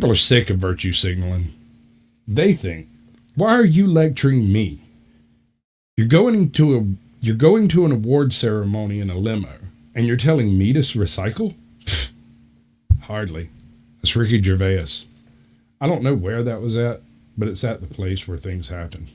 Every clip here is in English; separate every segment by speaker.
Speaker 1: People are sick of virtue signaling. They think, why are you lecturing me? You're going to an award ceremony in a limo, and you're telling me to recycle? Hardly. That's Ricky Gervais. I don't know where that was at, but it's at the place where things happen.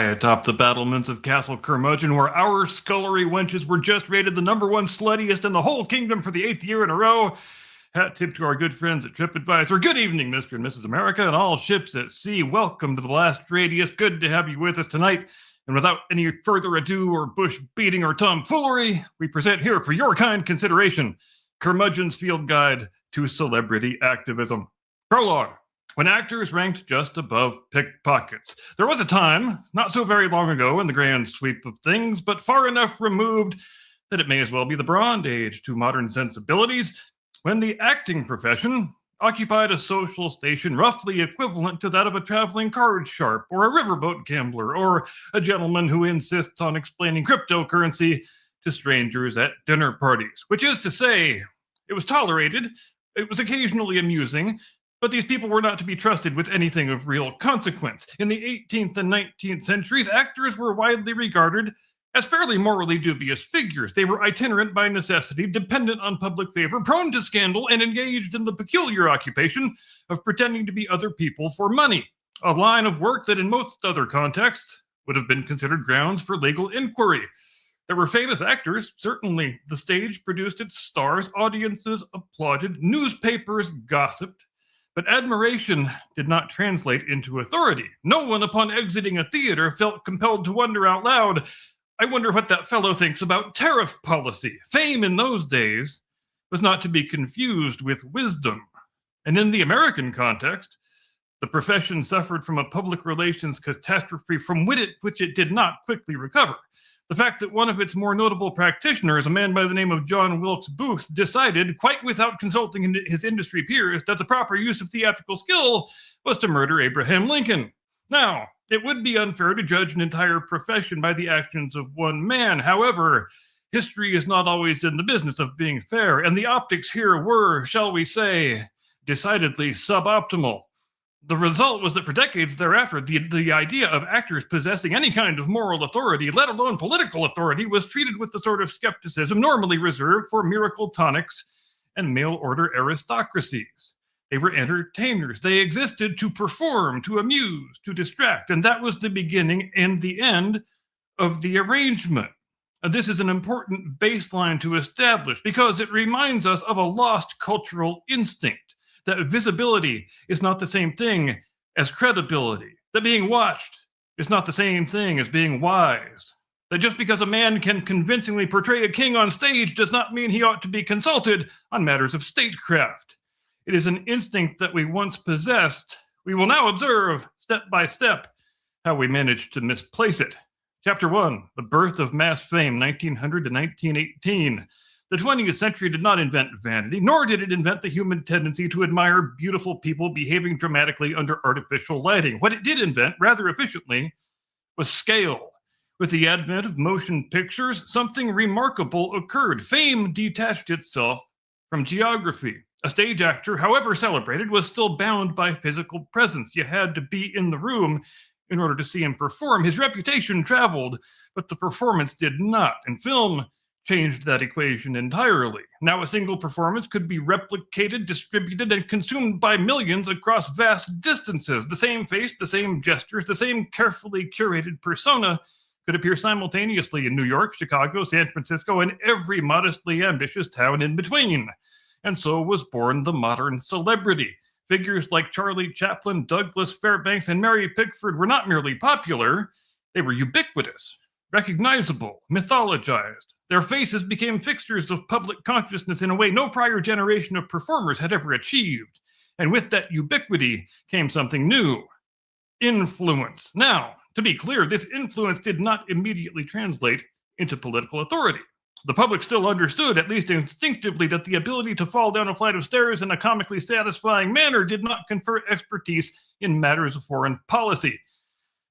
Speaker 2: Atop the battlements of Castle Curmudgeon, where our scullery wenches were just rated the #1 sluttiest in the whole kingdom for the 8th year in a row. Hat tip to our good friends at TripAdvisor. Good evening, Mr. and Mrs. America, and all ships at sea. Welcome to the Blast Radius. Good to have you with us tonight. And without any further ado or bush beating or tomfoolery, we present here for your kind consideration, Curmudgeon's Field Guide to Celebrity Activism. Prologue. When actors ranked just above pickpockets. There was a time, not so very long ago in the grand sweep of things, but far enough removed that it may as well be the Bronze Age to modern sensibilities, when the acting profession occupied a social station roughly equivalent to that of a traveling card sharp or a riverboat gambler or a gentleman who insists on explaining cryptocurrency to strangers at dinner parties. Which is to say, it was tolerated, it was occasionally amusing, but these people were not to be trusted with anything of real consequence. In the 18th and 19th centuries, actors were widely regarded as fairly morally dubious figures. They were itinerant by necessity, dependent on public favor, prone to scandal, and engaged in the peculiar occupation of pretending to be other people for money, a line of work that in most other contexts would have been considered grounds for legal inquiry. There were famous actors, certainly. The stage produced its stars, audiences applauded, newspapers gossiped, but admiration did not translate into authority. No one upon exiting a theater felt compelled to wonder out loud, I wonder what that fellow thinks about tariff policy. Fame in those days was not to be confused with wisdom. And in the American context, the profession suffered from a public relations catastrophe from which it did not quickly recover. The fact that one of its more notable practitioners, a man by the name of John Wilkes Booth, decided, quite without consulting his industry peers, that the proper use of theatrical skill was to murder Abraham Lincoln. Now, it would be unfair to judge an entire profession by the actions of one man. However, history is not always in the business of being fair, and the optics here were, shall we say, decidedly suboptimal. The result was that for decades thereafter, the idea of actors possessing any kind of moral authority, let alone political authority, was treated with the sort of skepticism normally reserved for miracle tonics and mail order aristocracies. They were entertainers. They existed to perform, to amuse, to distract, and that was the beginning and the end of the arrangement. And this is an important baseline to establish because it reminds us of a lost cultural instinct that visibility is not the same thing as credibility, that being watched is not the same thing as being wise, that just because a man can convincingly portray a king on stage does not mean he ought to be consulted on matters of statecraft. It is an instinct that we once possessed. We will now observe, step by step, how we managed to misplace it. Chapter 1, The Birth of Mass Fame, 1900 to 1918. The 20th century did not invent vanity, nor did it invent the human tendency to admire beautiful people behaving dramatically under artificial lighting. What it did invent, rather efficiently, was scale. With the advent of motion pictures, something remarkable occurred. Fame detached itself from geography. A stage actor, however celebrated, was still bound by physical presence. You had to be in the room in order to see him perform. His reputation traveled, but the performance did not. And film changed that equation entirely. Now a single performance could be replicated, distributed, and consumed by millions across vast distances. The same face, the same gestures, the same carefully curated persona could appear simultaneously in New York, Chicago, San Francisco, and every modestly ambitious town in between. And so was born the modern celebrity. Figures like Charlie Chaplin, Douglas Fairbanks, and Mary Pickford were not merely popular, they were ubiquitous, recognizable, mythologized. Their faces became fixtures of public consciousness in a way no prior generation of performers had ever achieved. And with that ubiquity came something new: influence. Now, to be clear, this influence did not immediately translate into political authority. The public still understood, at least instinctively, that the ability to fall down a flight of stairs in a comically satisfying manner did not confer expertise in matters of foreign policy.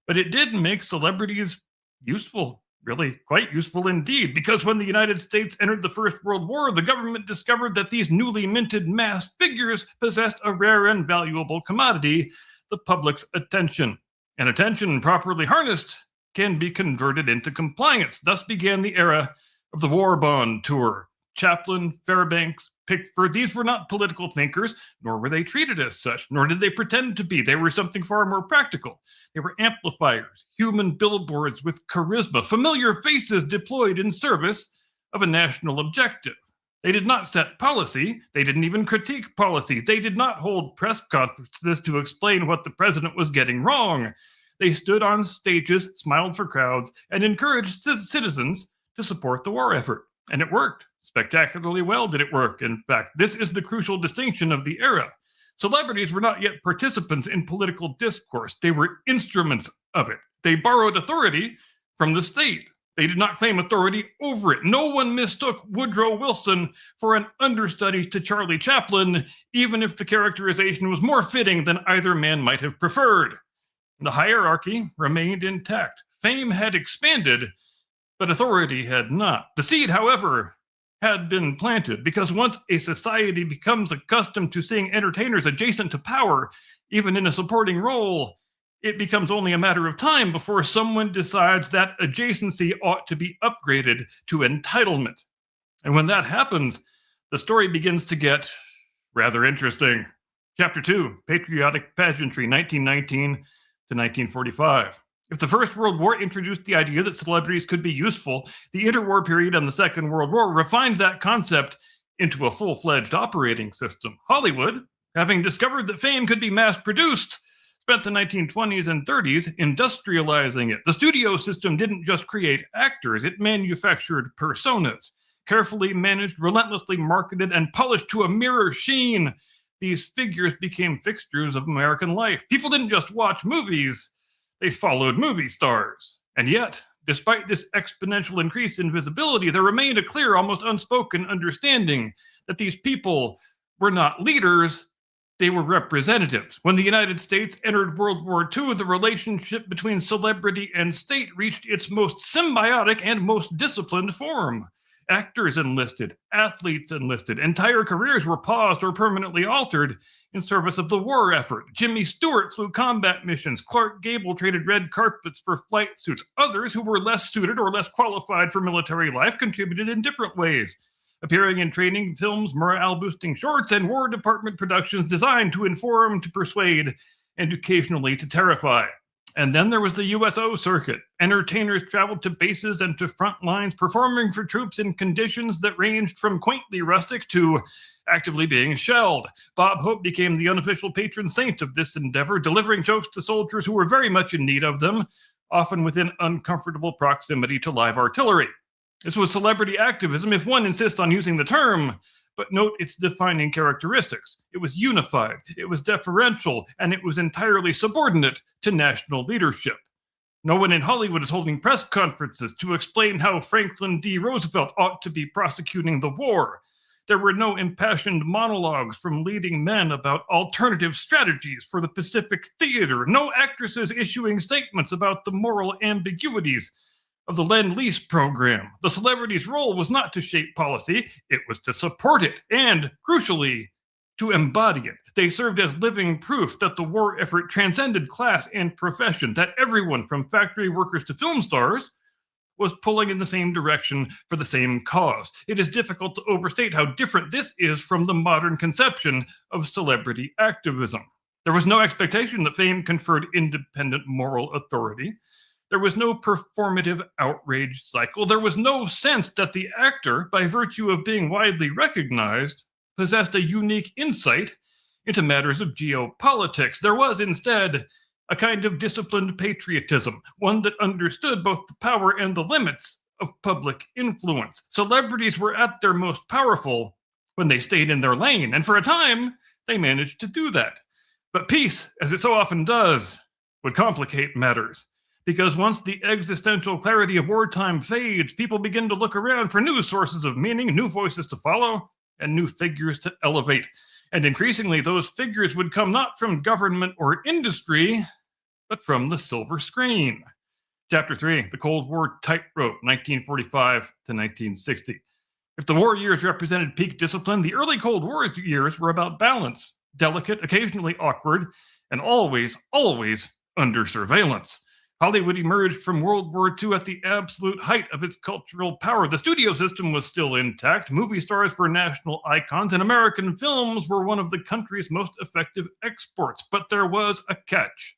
Speaker 2: But it did make celebrities useful, really quite useful indeed, because when the United States entered the First World War, the government discovered that these newly minted mass figures possessed a rare and valuable commodity: the public's attention. And attention, properly harnessed, can be converted into compliance. Thus began the era of the war bond tour. Chaplin, Fairbanks, Pickford, these were not political thinkers, nor were they treated as such, nor did they pretend to be. They were something far more practical. They were amplifiers, human billboards with charisma, familiar faces deployed in service of a national objective. They did not set policy. They didn't even critique policy. They did not hold press conferences to explain what the president was getting wrong. They stood on stages, smiled for crowds, and encouraged citizens to support the war effort. And it worked. Spectacularly well did it work. In fact, this is the crucial distinction of the era. Celebrities were not yet participants in political discourse. They were instruments of it. They borrowed authority from the state. They did not claim authority over it. No one mistook Woodrow Wilson for an understudy to Charlie Chaplin, even if the characterization was more fitting than either man might have preferred. The hierarchy remained intact. Fame had expanded, but authority had not. The seed, however, had been planted, because once a society becomes accustomed to seeing entertainers adjacent to power, even in a supporting role, it becomes only a matter of time before someone decides that adjacency ought to be upgraded to entitlement. And when that happens, the story begins to get rather interesting. Chapter 2, Patriotic Pageantry, 1919 to 1945. If the First World War introduced the idea that celebrities could be useful, the interwar period and the Second World War refined that concept into a full-fledged operating system. Hollywood, having discovered that fame could be mass-produced, spent the 1920s and 30s industrializing it. The studio system didn't just create actors, it manufactured personas. Carefully managed, relentlessly marketed, and polished to a mirror sheen, these figures became fixtures of American life. People didn't just watch movies, they followed movie stars. And yet, despite this exponential increase in visibility, there remained a clear, almost unspoken understanding that these people were not leaders, they were representatives. When the United States entered World War II, the relationship between celebrity and state reached its most symbiotic and most disciplined form. Actors enlisted, athletes enlisted, entire careers were paused or permanently altered in service of the war effort. Jimmy Stewart flew combat missions. Clark Gable traded red carpets for flight suits. Others who were less suited or less qualified for military life contributed in different ways, appearing in training films, morale-boosting shorts, and War Department productions designed to inform, to persuade, and occasionally to terrify. And then there was the USO circuit. Entertainers traveled to bases and to front lines, performing for troops in conditions that ranged from quaintly rustic to actively being shelled. Bob Hope became the unofficial patron saint of this endeavor, delivering jokes to soldiers who were very much in need of them, often within uncomfortable proximity to live artillery. This was celebrity activism, if one insists on using the term, but note its defining characteristics. It was unified, it was deferential, and it was entirely subordinate to national leadership. No one in Hollywood is holding press conferences to explain how Franklin D. Roosevelt ought to be prosecuting the war. There were no impassioned monologues from leading men about alternative strategies for the Pacific Theater, no actresses issuing statements about the moral ambiguities of the Lend-Lease program. The celebrity's role was not to shape policy, it was to support it, and, crucially, to embody it. They served as living proof that the war effort transcended class and profession, that everyone from factory workers to film stars was pulling in the same direction for the same cause. It is difficult to overstate how different this is from the modern conception of celebrity activism. There was no expectation that fame conferred independent moral authority. There was no performative outrage cycle. There was no sense that the actor, by virtue of being widely recognized, possessed a unique insight into matters of geopolitics. There was instead a kind of disciplined patriotism, one that understood both the power and the limits of public influence. Celebrities were at their most powerful when they stayed in their lane, and for a time, they managed to do that. But peace, as it so often does, would complicate matters. Because once the existential clarity of wartime fades, people begin to look around for new sources of meaning, new voices to follow, and new figures to elevate. And increasingly, those figures would come not from government or industry, but from the silver screen. Chapter 3, The Cold War Tightrope, 1945 to 1960. If the war years represented peak discipline, the early Cold War years were about balance, delicate, occasionally awkward, and always, always under surveillance. Hollywood emerged from World War II at the absolute height of its cultural power. The studio system was still intact. Movie stars were national icons, and American films were one of the country's most effective exports. But there was a catch.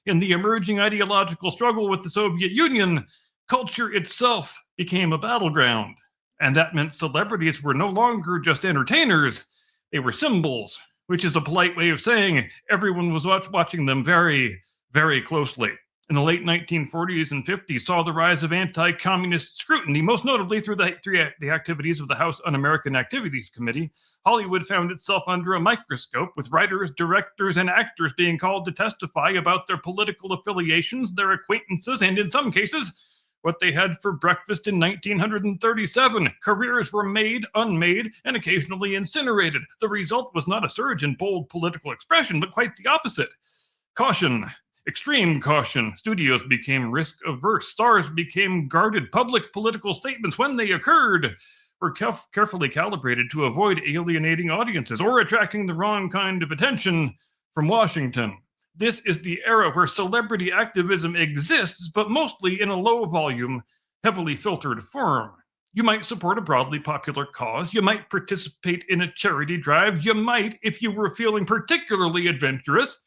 Speaker 2: In the emerging ideological struggle with the Soviet Union, culture itself became a battleground. And that meant celebrities were no longer just entertainers, they were symbols, which is a polite way of saying everyone was watching them very, very closely. In the late 1940s and 50s, saw the rise of anti-communist scrutiny, most notably through the activities of the House Un-American Activities Committee. Hollywood found itself under a microscope, with writers, directors, and actors being called to testify about their political affiliations, their acquaintances, and in some cases, what they had for breakfast in 1937. Careers were made, unmade, and occasionally incinerated. The result was not a surge in bold political expression, but quite the opposite. Caution. Extreme caution. Studios became risk-averse. Stars became guarded. Public political statements, when they occurred, were carefully calibrated to avoid alienating audiences or attracting the wrong kind of attention from Washington. This is the era where celebrity activism exists, but mostly in a low-volume, heavily filtered form. You might support a broadly popular cause. You might participate in a charity drive. You might, if you were feeling particularly adventurous,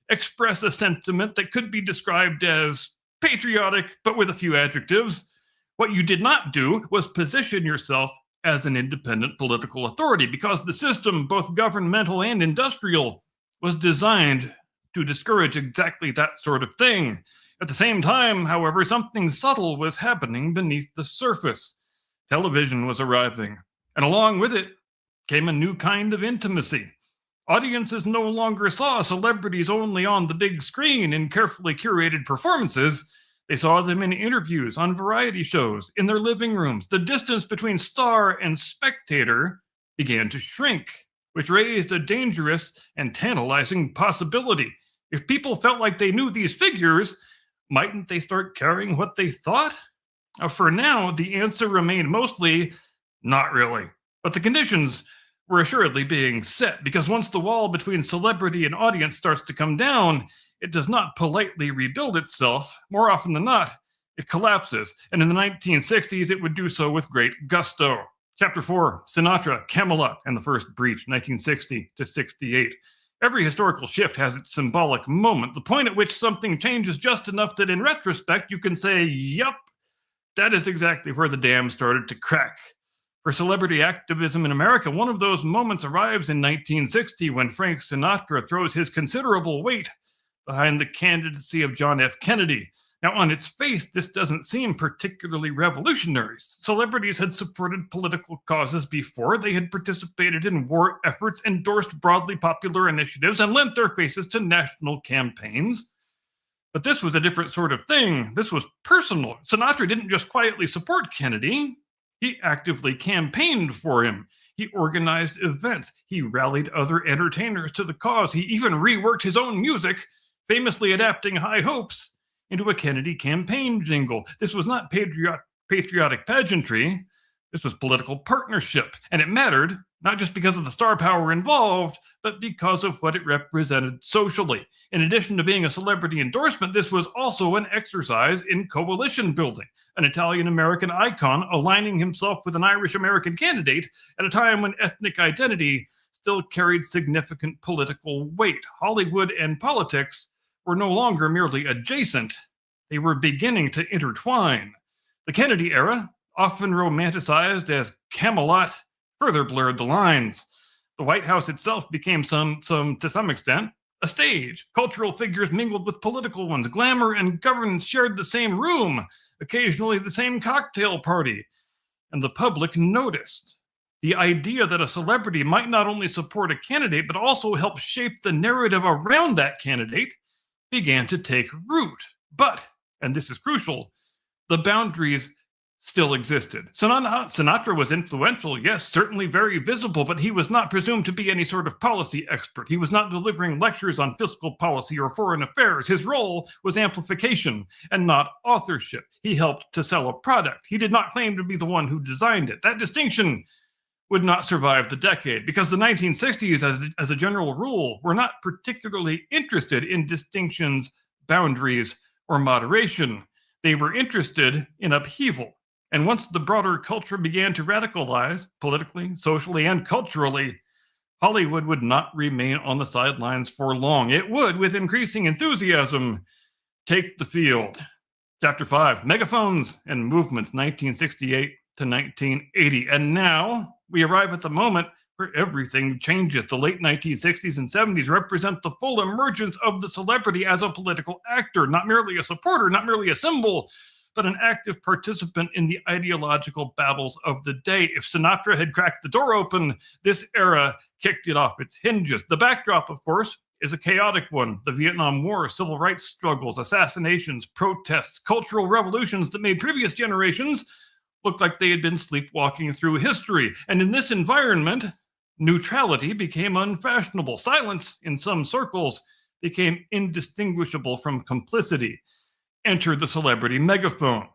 Speaker 2: express a sentiment that could be described as patriotic, but with a few adjectives. What you did not do was position yourself as an independent political authority, because the system, both governmental and industrial, was designed to discourage exactly that sort of thing. At the same time, however, something subtle was happening beneath the surface. Television was arriving, and along with it came a new kind of intimacy. Audiences no longer saw celebrities only on the big screen in carefully curated performances. They saw them in interviews, on variety shows, in their living rooms. The distance between star and spectator began to shrink, which raised a dangerous and tantalizing possibility. If people felt like they knew these figures, mightn't they start caring what they thought? For now, the answer remained mostly Not really. But the conditions were assuredly being set, because once the wall between celebrity and audience starts to come down, it does not politely rebuild itself. More often than not, it collapses. And in the 1960s, it would do so with great gusto. Chapter 4, Sinatra, Camelot, and the First Breach, 1960 to 68. Every historical shift has its symbolic moment, the point at which something changes just enough that in retrospect you can say, yup, that is exactly where the dam started to crack. For celebrity activism in America, one of those moments arrives in 1960 when Frank Sinatra throws his considerable weight behind the candidacy of John F. Kennedy. Now, on its face, this doesn't seem particularly revolutionary. Celebrities had supported political causes before. They had participated in war efforts, endorsed broadly popular initiatives, and lent their faces to national campaigns. But this was a different sort of thing. This was personal. Sinatra didn't just quietly support Kennedy. He actively campaigned for him. He organized events. He rallied other entertainers to the cause. He even reworked his own music, famously adapting High Hopes into a Kennedy campaign jingle. This was not patriotic pageantry. This was political partnership. And it mattered, not just because of the star power involved, but because of what it represented socially. In addition to being a celebrity endorsement, this was also an exercise in coalition building. An Italian-American icon aligning himself with an Irish-American candidate at a time when ethnic identity still carried significant political weight. Hollywood and politics were no longer merely adjacent. They were beginning to intertwine. The Kennedy era, often romanticized as Camelot, further blurred the lines. The White House itself became to some extent, a stage. Cultural figures mingled with political ones. Glamour and governance shared the same room, occasionally the same cocktail party. And the public noticed. The idea that a celebrity might not only support a candidate, but also help shape the narrative around that candidate began to take root. But, and this is crucial, the boundaries still existed. Sinatra was influential, yes, certainly very visible, but he was not presumed to be any sort of policy expert. He was not delivering lectures on fiscal policy or foreign affairs. His role was amplification and not authorship. He helped to sell a product. He did not claim to be the one who designed it. That distinction would not survive the decade, because the 1960s, as a general rule, were not particularly interested in distinctions, boundaries, or moderation. They were interested in upheaval. And once the broader culture began to radicalize, politically, socially, and culturally, Hollywood would not remain on the sidelines for long. It would, with increasing enthusiasm, take the field. Chapter 5, Megaphones and Movements, 1968 to 1980. And now we arrive at the moment where everything changes. The late 1960s and 70s represent the full emergence of the celebrity as a political actor, not merely a supporter, not merely a symbol, but an active participant in the ideological battles of the day. If Sinatra had cracked the door open, this era kicked it off its hinges. The backdrop, of course, is a chaotic one. The Vietnam War, civil rights struggles, assassinations, protests, cultural revolutions that made previous generations look like they had been sleepwalking through history. And in this environment, neutrality became unfashionable. Silence, in some circles, became indistinguishable from complicity. Enter the celebrity megaphone.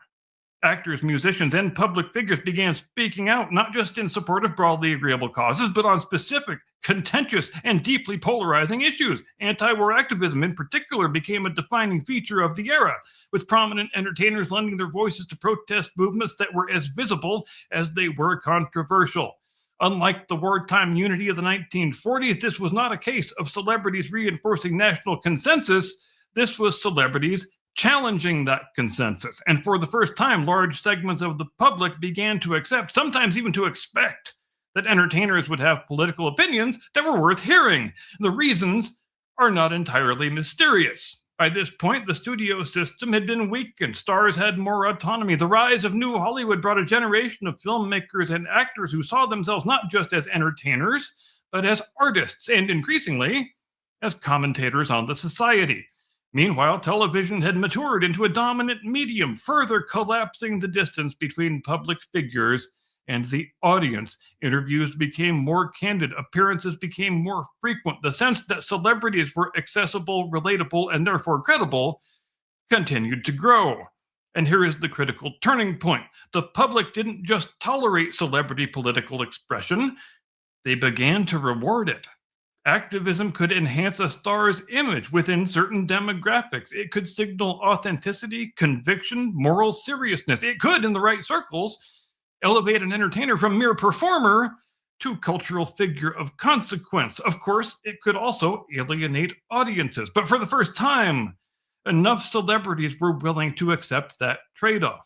Speaker 2: Actors, musicians, and public figures began speaking out, not just in support of broadly agreeable causes, but on specific, contentious, and deeply polarizing issues. Anti-war activism, in particular, became a defining feature of the era, with prominent entertainers lending their voices to protest movements that were as visible as they were controversial. Unlike the wartime unity of the 1940s, this was not a case of celebrities reinforcing national consensus. This was celebrities challenging that consensus. And for the first time, large segments of the public began to accept, sometimes even to expect, that entertainers would have political opinions that were worth hearing. The reasons are not entirely mysterious. By this point, the studio system had been weakened. Stars had more autonomy. The rise of New Hollywood brought a generation of filmmakers and actors who saw themselves not just as entertainers, but as artists, and increasingly, as commentators on the society. Meanwhile, television had matured into a dominant medium, further collapsing the distance between public figures and the audience. Interviews became more candid, appearances became more frequent. The sense that celebrities were accessible, relatable, and therefore credible continued to grow. And here is the critical turning point. The public didn't just tolerate celebrity political expression, they began to reward it. Activism could enhance a star's image within certain demographics. It could signal authenticity, conviction, moral seriousness. It could, in the right circles, elevate an entertainer from mere performer to cultural figure of consequence. Of course, it could also alienate audiences. But for the first time, enough celebrities were willing to accept that trade-off.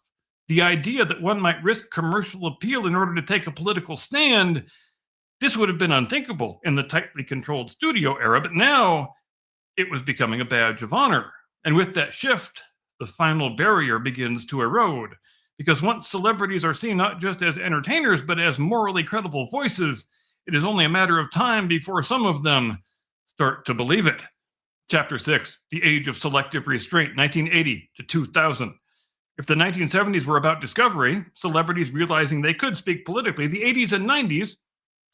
Speaker 2: The idea that one might risk commercial appeal in order to take a political stand, this would have been unthinkable in the tightly controlled studio era, but now it was becoming a badge of honor. And with that shift, the final barrier begins to erode. Because once celebrities are seen not just as entertainers, but as morally credible voices, it is only a matter of time before some of them start to believe it. Chapter 6, The Age of Selective Restraint, 1980 to 2000. If the 1970s were about discovery, celebrities realizing they could speak politically, the 80s and 90s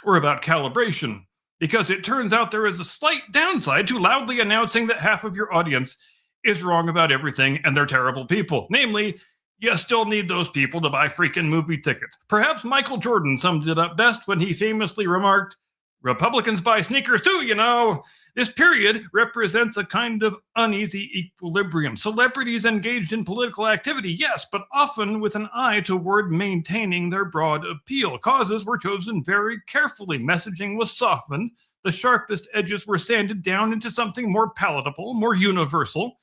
Speaker 2: were about calibration, because it turns out there is a slight downside to loudly announcing that half of your audience is wrong about everything and they're terrible people. Namely, you still need those people to buy freaking movie tickets. Perhaps Michael Jordan summed it up best when he famously remarked, "Republicans buy sneakers too, you know." This period represents a kind of uneasy equilibrium. Celebrities engaged in political activity, yes, but often with an eye toward maintaining their broad appeal. Causes were chosen very carefully. Messaging was softened. The sharpest edges were sanded down into something more palatable, more universal.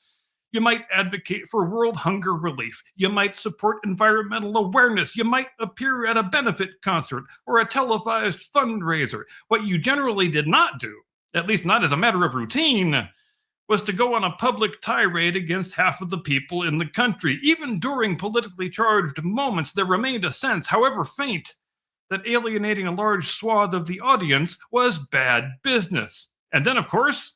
Speaker 2: You might advocate for world hunger relief. You might support environmental awareness. You might appear at a benefit concert or a televised fundraiser. What you generally did not do, at least not as a matter of routine, was to go on a public tirade against half of the people in the country. Even during politically charged moments, there remained a sense, however faint, that alienating a large swath of the audience was bad business. And then, of course,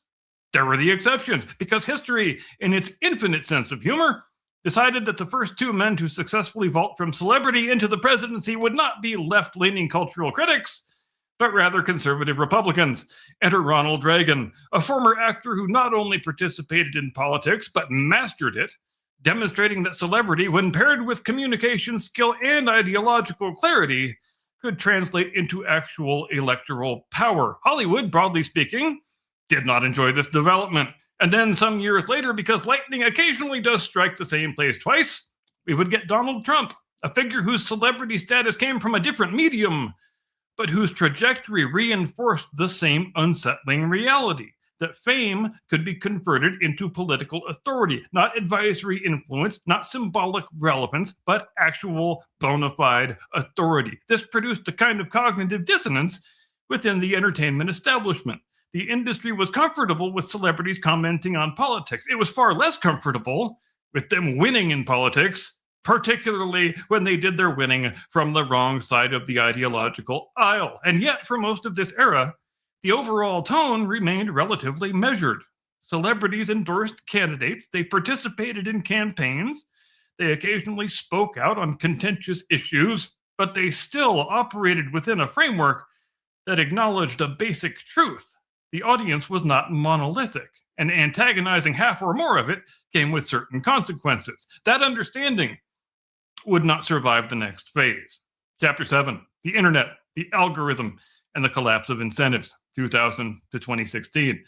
Speaker 2: there were the exceptions, because history, in its infinite sense of humor, decided that the first two men to successfully vault from celebrity into the presidency would not be left-leaning cultural critics, but rather conservative Republicans. Enter Ronald Reagan, a former actor who not only participated in politics, but mastered it, demonstrating that celebrity, when paired with communication skill and ideological clarity, could translate into actual electoral power. Hollywood, broadly speaking, did not enjoy this development. And then some years later, because lightning occasionally does strike the same place twice, we would get Donald Trump, a figure whose celebrity status came from a different medium, but whose trajectory reinforced the same unsettling reality, that fame could be converted into political authority, not advisory influence, not symbolic relevance, but actual bona fide authority. This produced a kind of cognitive dissonance within the entertainment establishment. The industry was comfortable with celebrities commenting on politics. It was far less comfortable with them winning in politics, particularly when they did their winning from the wrong side of the ideological aisle. And yet, for most of this era, the overall tone remained relatively measured. Celebrities endorsed candidates, they participated in campaigns, they occasionally spoke out on contentious issues, but they still operated within a framework that acknowledged a basic truth. The audience was not monolithic, and antagonizing half or more of it came with certain consequences. That understanding would not survive the next phase. Chapter 7, The Internet, the Algorithm, and the Collapse of Incentives, 2000 to 2016.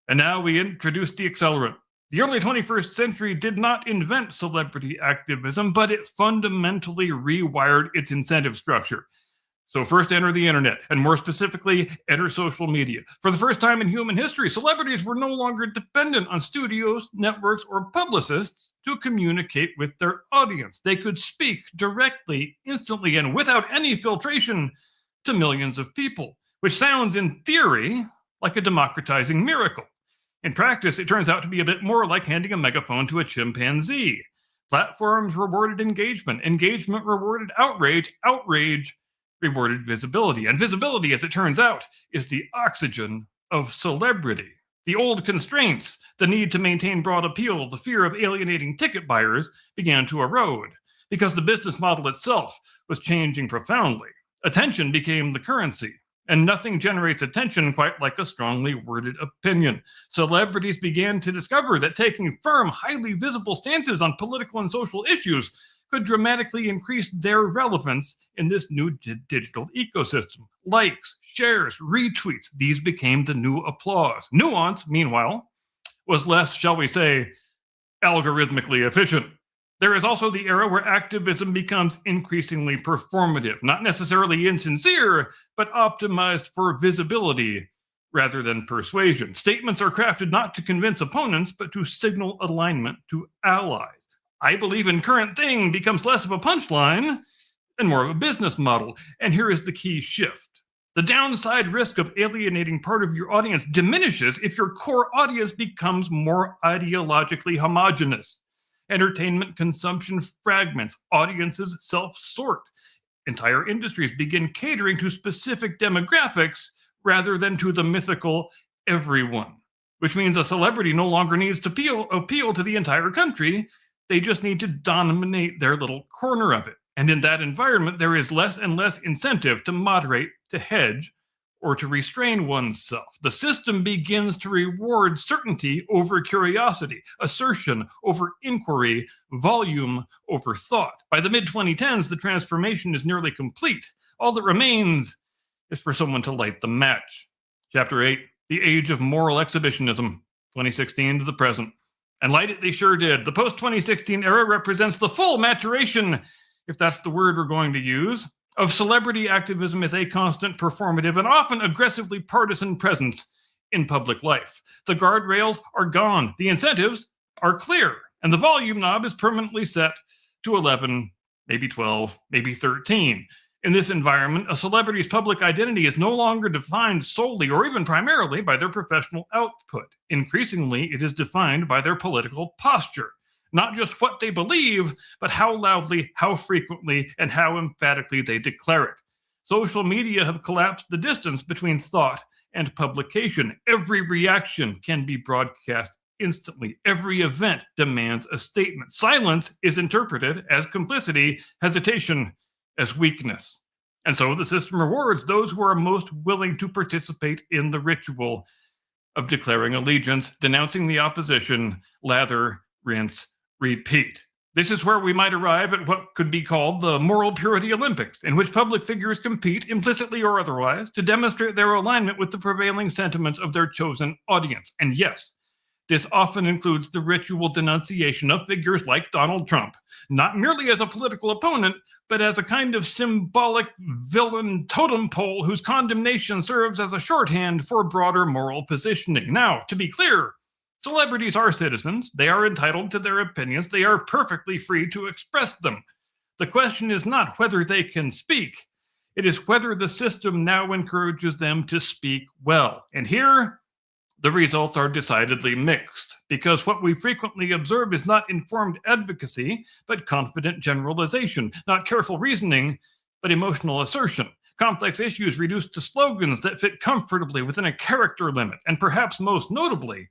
Speaker 2: And now we introduce the accelerant. The early 21st century did not invent celebrity activism, but it fundamentally rewired its incentive structure. So first enter the internet, and more specifically, enter social media. For the first time in human history, celebrities were no longer dependent on studios, networks, or publicists to communicate with their audience. They could speak directly, instantly, and without any filtration to millions of people, which sounds in theory like a democratizing miracle. In practice, it turns out to be a bit more like handing a megaphone to a chimpanzee. Platforms rewarded engagement, engagement rewarded outrage, outrage rewarded visibility. And visibility, as it turns out, is the oxygen of celebrity. The old constraints, the need to maintain broad appeal, the fear of alienating ticket buyers began to erode because the business model itself was changing profoundly. Attention became the currency, And nothing generates attention quite like a strongly worded opinion. Celebrities began to discover that taking firm, highly visible stances on political and social issues could dramatically increase their relevance in this new digital ecosystem. Likes, shares, retweets, these became the new applause. Nuance, meanwhile, was less, shall we say, algorithmically efficient. There is also the era where activism becomes increasingly performative, not necessarily insincere, but optimized for visibility rather than persuasion. Statements are crafted not to convince opponents, but to signal alignment to allies. I believe in current thing becomes less of a punchline and more of a business model. And here is the key shift. The downside risk of alienating part of your audience diminishes if your core audience becomes more ideologically homogenous. Entertainment consumption fragments, audiences self-sort. Entire industries begin catering to specific demographics rather than to the mythical everyone, which means a celebrity no longer needs to appeal to the entire country. They just need to dominate their little corner of it. And in that environment, there is less and less incentive to moderate, to hedge, or to restrain oneself. The system begins to reward certainty over curiosity, assertion over inquiry, volume over thought. By the mid-2010s, the transformation is nearly complete. All that remains is for someone to light the match. Chapter 8, The Age of Moral Exhibitionism, 2016 to the present. And light it they sure did. The post-2016 era represents the full maturation, if that's the word we're going to use, of celebrity activism as a constant, performative, and often aggressively partisan presence in public life. The guardrails are gone, the incentives are clear, and the volume knob is permanently set to 11, maybe 12, maybe 13. In this environment, a celebrity's public identity is no longer defined solely or even primarily by their professional output. Increasingly, it is defined by their political posture. Not just what they believe, but how loudly, how frequently, and how emphatically they declare it. Social media have collapsed the distance between thought and publication. Every reaction can be broadcast instantly. Every event demands a statement. Silence is interpreted as complicity, hesitation as weakness. And so the system rewards those who are most willing to participate in the ritual of declaring allegiance, denouncing the opposition, lather, rinse, repeat. This is where we might arrive at what could be called the Moral Purity Olympics, in which public figures compete, implicitly or otherwise, to demonstrate their alignment with the prevailing sentiments of their chosen audience. And yes, this often includes the ritual denunciation of figures like Donald Trump, not merely as a political opponent, but as a kind of symbolic villain totem pole whose condemnation serves as a shorthand for broader moral positioning. Now, to be clear, celebrities are citizens. They are entitled to their opinions. They are perfectly free to express them. The question is not whether they can speak. It is whether the system now encourages them to speak well. And here, the results are decidedly mixed, because what we frequently observe is not informed advocacy, but confident generalization, not careful reasoning, but emotional assertion. Complex issues reduced to slogans that fit comfortably within a character limit, and perhaps most notably,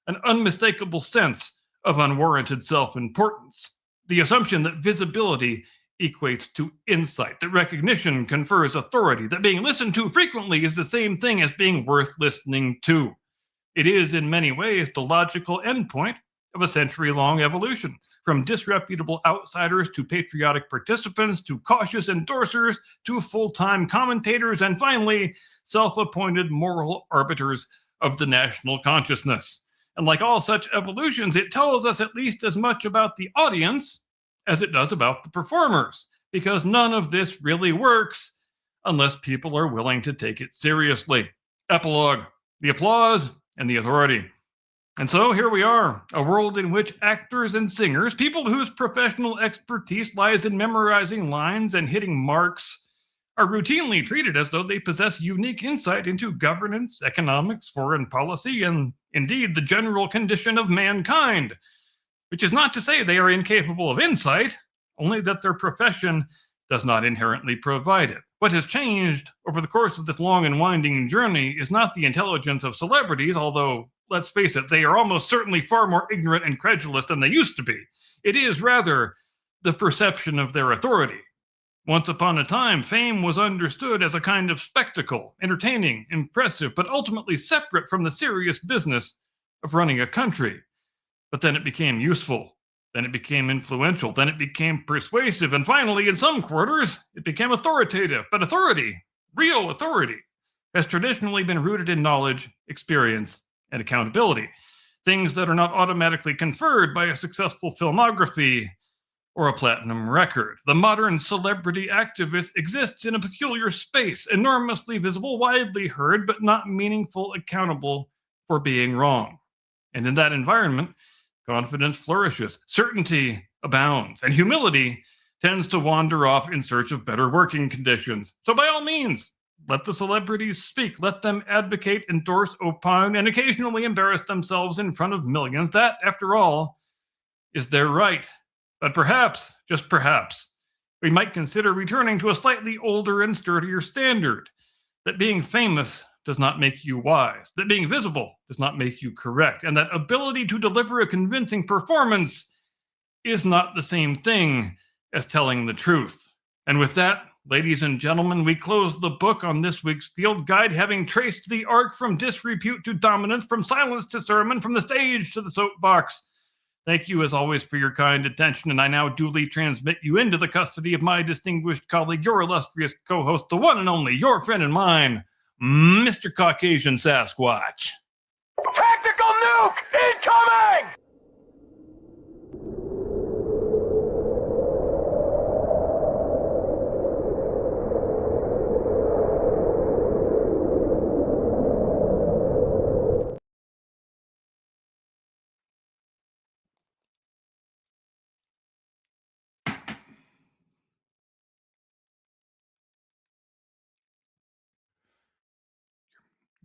Speaker 2: an unmistakable sense of unwarranted self-importance. The assumption that visibility equates to insight, that recognition confers authority, that being listened to frequently is the same thing as being worth listening to. It is, in many ways, the logical endpoint of a century-long evolution, from disreputable outsiders to patriotic participants to cautious endorsers to full-time commentators and finally, self-appointed moral arbiters of the national consciousness. And like all such evolutions, it tells us at least as much about the audience as it does about the performers, because none of this really works unless people are willing to take it seriously. Epilogue: the applause and the authority. And so here we are, a world in which actors and singers, people whose professional expertise lies in memorizing lines and hitting marks, are routinely treated as though they possess unique insight into governance, economics, foreign policy, and indeed the general condition of mankind, which is not to say they are incapable of insight, only that their profession does not inherently provide it. What has changed over the course of this long and winding journey is not the intelligence of celebrities, although, let's face it, they are almost certainly far more ignorant and credulous than they used to be. It is rather the perception of their authority. Once upon a time, fame was understood as a kind of spectacle, entertaining, impressive, but ultimately separate from the serious business of running a country. But then it became useful. Then it became influential. Then it became persuasive. And finally, in some quarters, it became authoritative. But authority, real authority, has traditionally been rooted in knowledge, experience, and accountability. Things that are not automatically conferred by a successful filmography or a platinum record. The modern celebrity activist exists in a peculiar space, enormously visible, widely heard, but not meaningful, accountable for being wrong. And in that environment, confidence flourishes, certainty abounds, and humility tends to wander off in search of better working conditions. So by all means, let the celebrities speak. Let them advocate, endorse, opine, and occasionally embarrass themselves in front of millions. That, after all, is their right. But perhaps, just perhaps, we might consider returning to a slightly older and sturdier standard. That being famous does not make you wise, that being visible does not make you correct, and that ability to deliver a convincing performance is not the same thing as telling the truth. And with that, ladies and gentlemen, we close the book on this week's field guide, having traced the arc from disrepute to dominance, from silence to sermon, from the stage to the soapbox. Thank you, as always, for your kind attention, and I now duly transmit you into the custody of my distinguished colleague, your illustrious co-host, the one and only, your friend and mine, Mr. Caucasian Sasquatch.
Speaker 3: Tactical nuke incoming!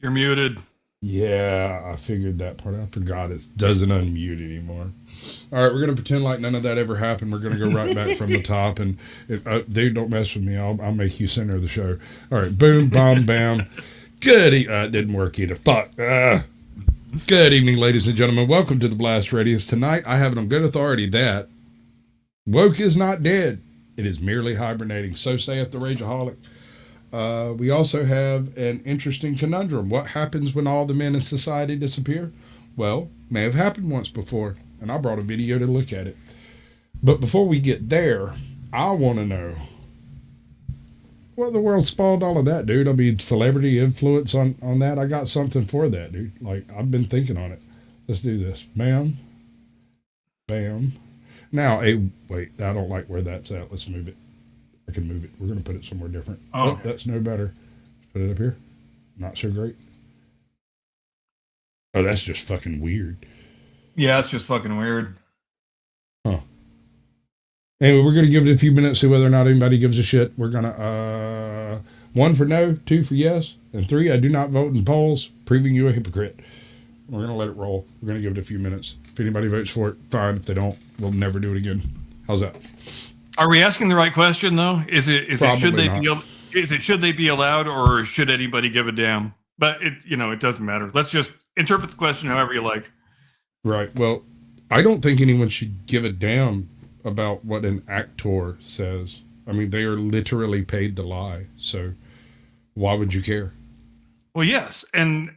Speaker 2: You're muted.
Speaker 1: Yeah, I figured that part. I forgot it doesn't unmute anymore. All right, we're going to pretend like none of that ever happened. We're going to go right back from the top. And dude, don't mess with me. I'll make you center of the show. All right, boom, bomb, bam. Good. It didn't work either. Fuck. Good evening, ladies and gentlemen. Welcome to the Blast Radius. Tonight, I have it on good authority that woke is not dead. It is merely hibernating. So saith the Rageaholic. We also have an interesting conundrum. What happens when all the men in society disappear? Well, may have happened once before, and I brought a video to look at it. But before we get there, I want to know what the world spawned all of that, dude. I mean, celebrity influence on that. I got something for that, dude. Like, I've been thinking on it. Let's do this. Bam. Bam. Now, wait, I don't like where that's at. Let's move it. I can move it. We're going to put it somewhere different. Oh, that's no better. Put it up here. Not so great. Oh, that's just fucking weird.
Speaker 2: Yeah, it's just fucking weird.
Speaker 1: Huh. Anyway, we're going to give it a few minutes, see whether or not anybody gives a shit. We're going to, 1 for no, 2 for yes, and 3, I do not vote in polls, proving you a hypocrite. We're going to let it roll. We're going to give it a few minutes. If anybody votes for it, fine. If they don't, we'll never do it again. How's that?
Speaker 2: Are we asking the right question though? Is it should they be allowed, or should anybody give a damn? But it doesn't matter. Let's just interpret the question however you like.
Speaker 1: Right. Well, I don't think anyone should give a damn about what an actor says. I mean, they are literally paid to lie. So why would you care?
Speaker 2: Well, yes, and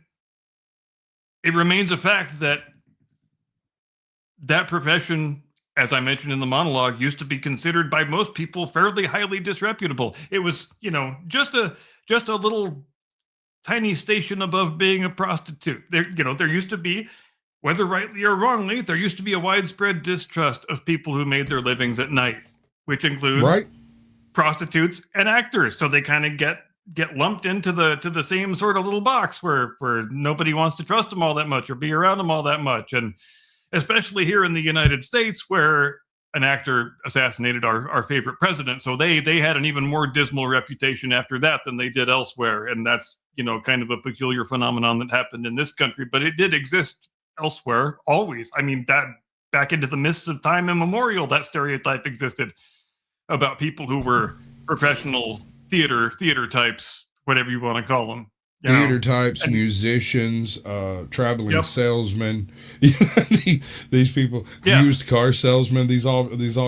Speaker 2: it remains a fact that profession, as I mentioned in the monologue, used to be considered by most people fairly highly disreputable. It was, just a little tiny station above being a prostitute. There used to be, whether rightly or wrongly, there used to be a widespread distrust of people who made their livings at night, which includes prostitutes and actors. So they kind of get lumped into the same sort of little box where nobody wants to trust them all that much or be around them all that much. And especially here in the United States, where an actor assassinated our favorite president. So they had an even more dismal reputation after that than they did elsewhere. And that's, kind of a peculiar phenomenon that happened in this country, but it did exist elsewhere always. I mean, that back into the mists of time immemorial, that stereotype existed about people who were professional theater types, whatever you want to call them. You know,
Speaker 1: theater types,
Speaker 2: and-
Speaker 1: musicians, traveling
Speaker 2: Yep.
Speaker 1: salesmen, these people,
Speaker 2: Yeah.
Speaker 1: used car salesmen. These all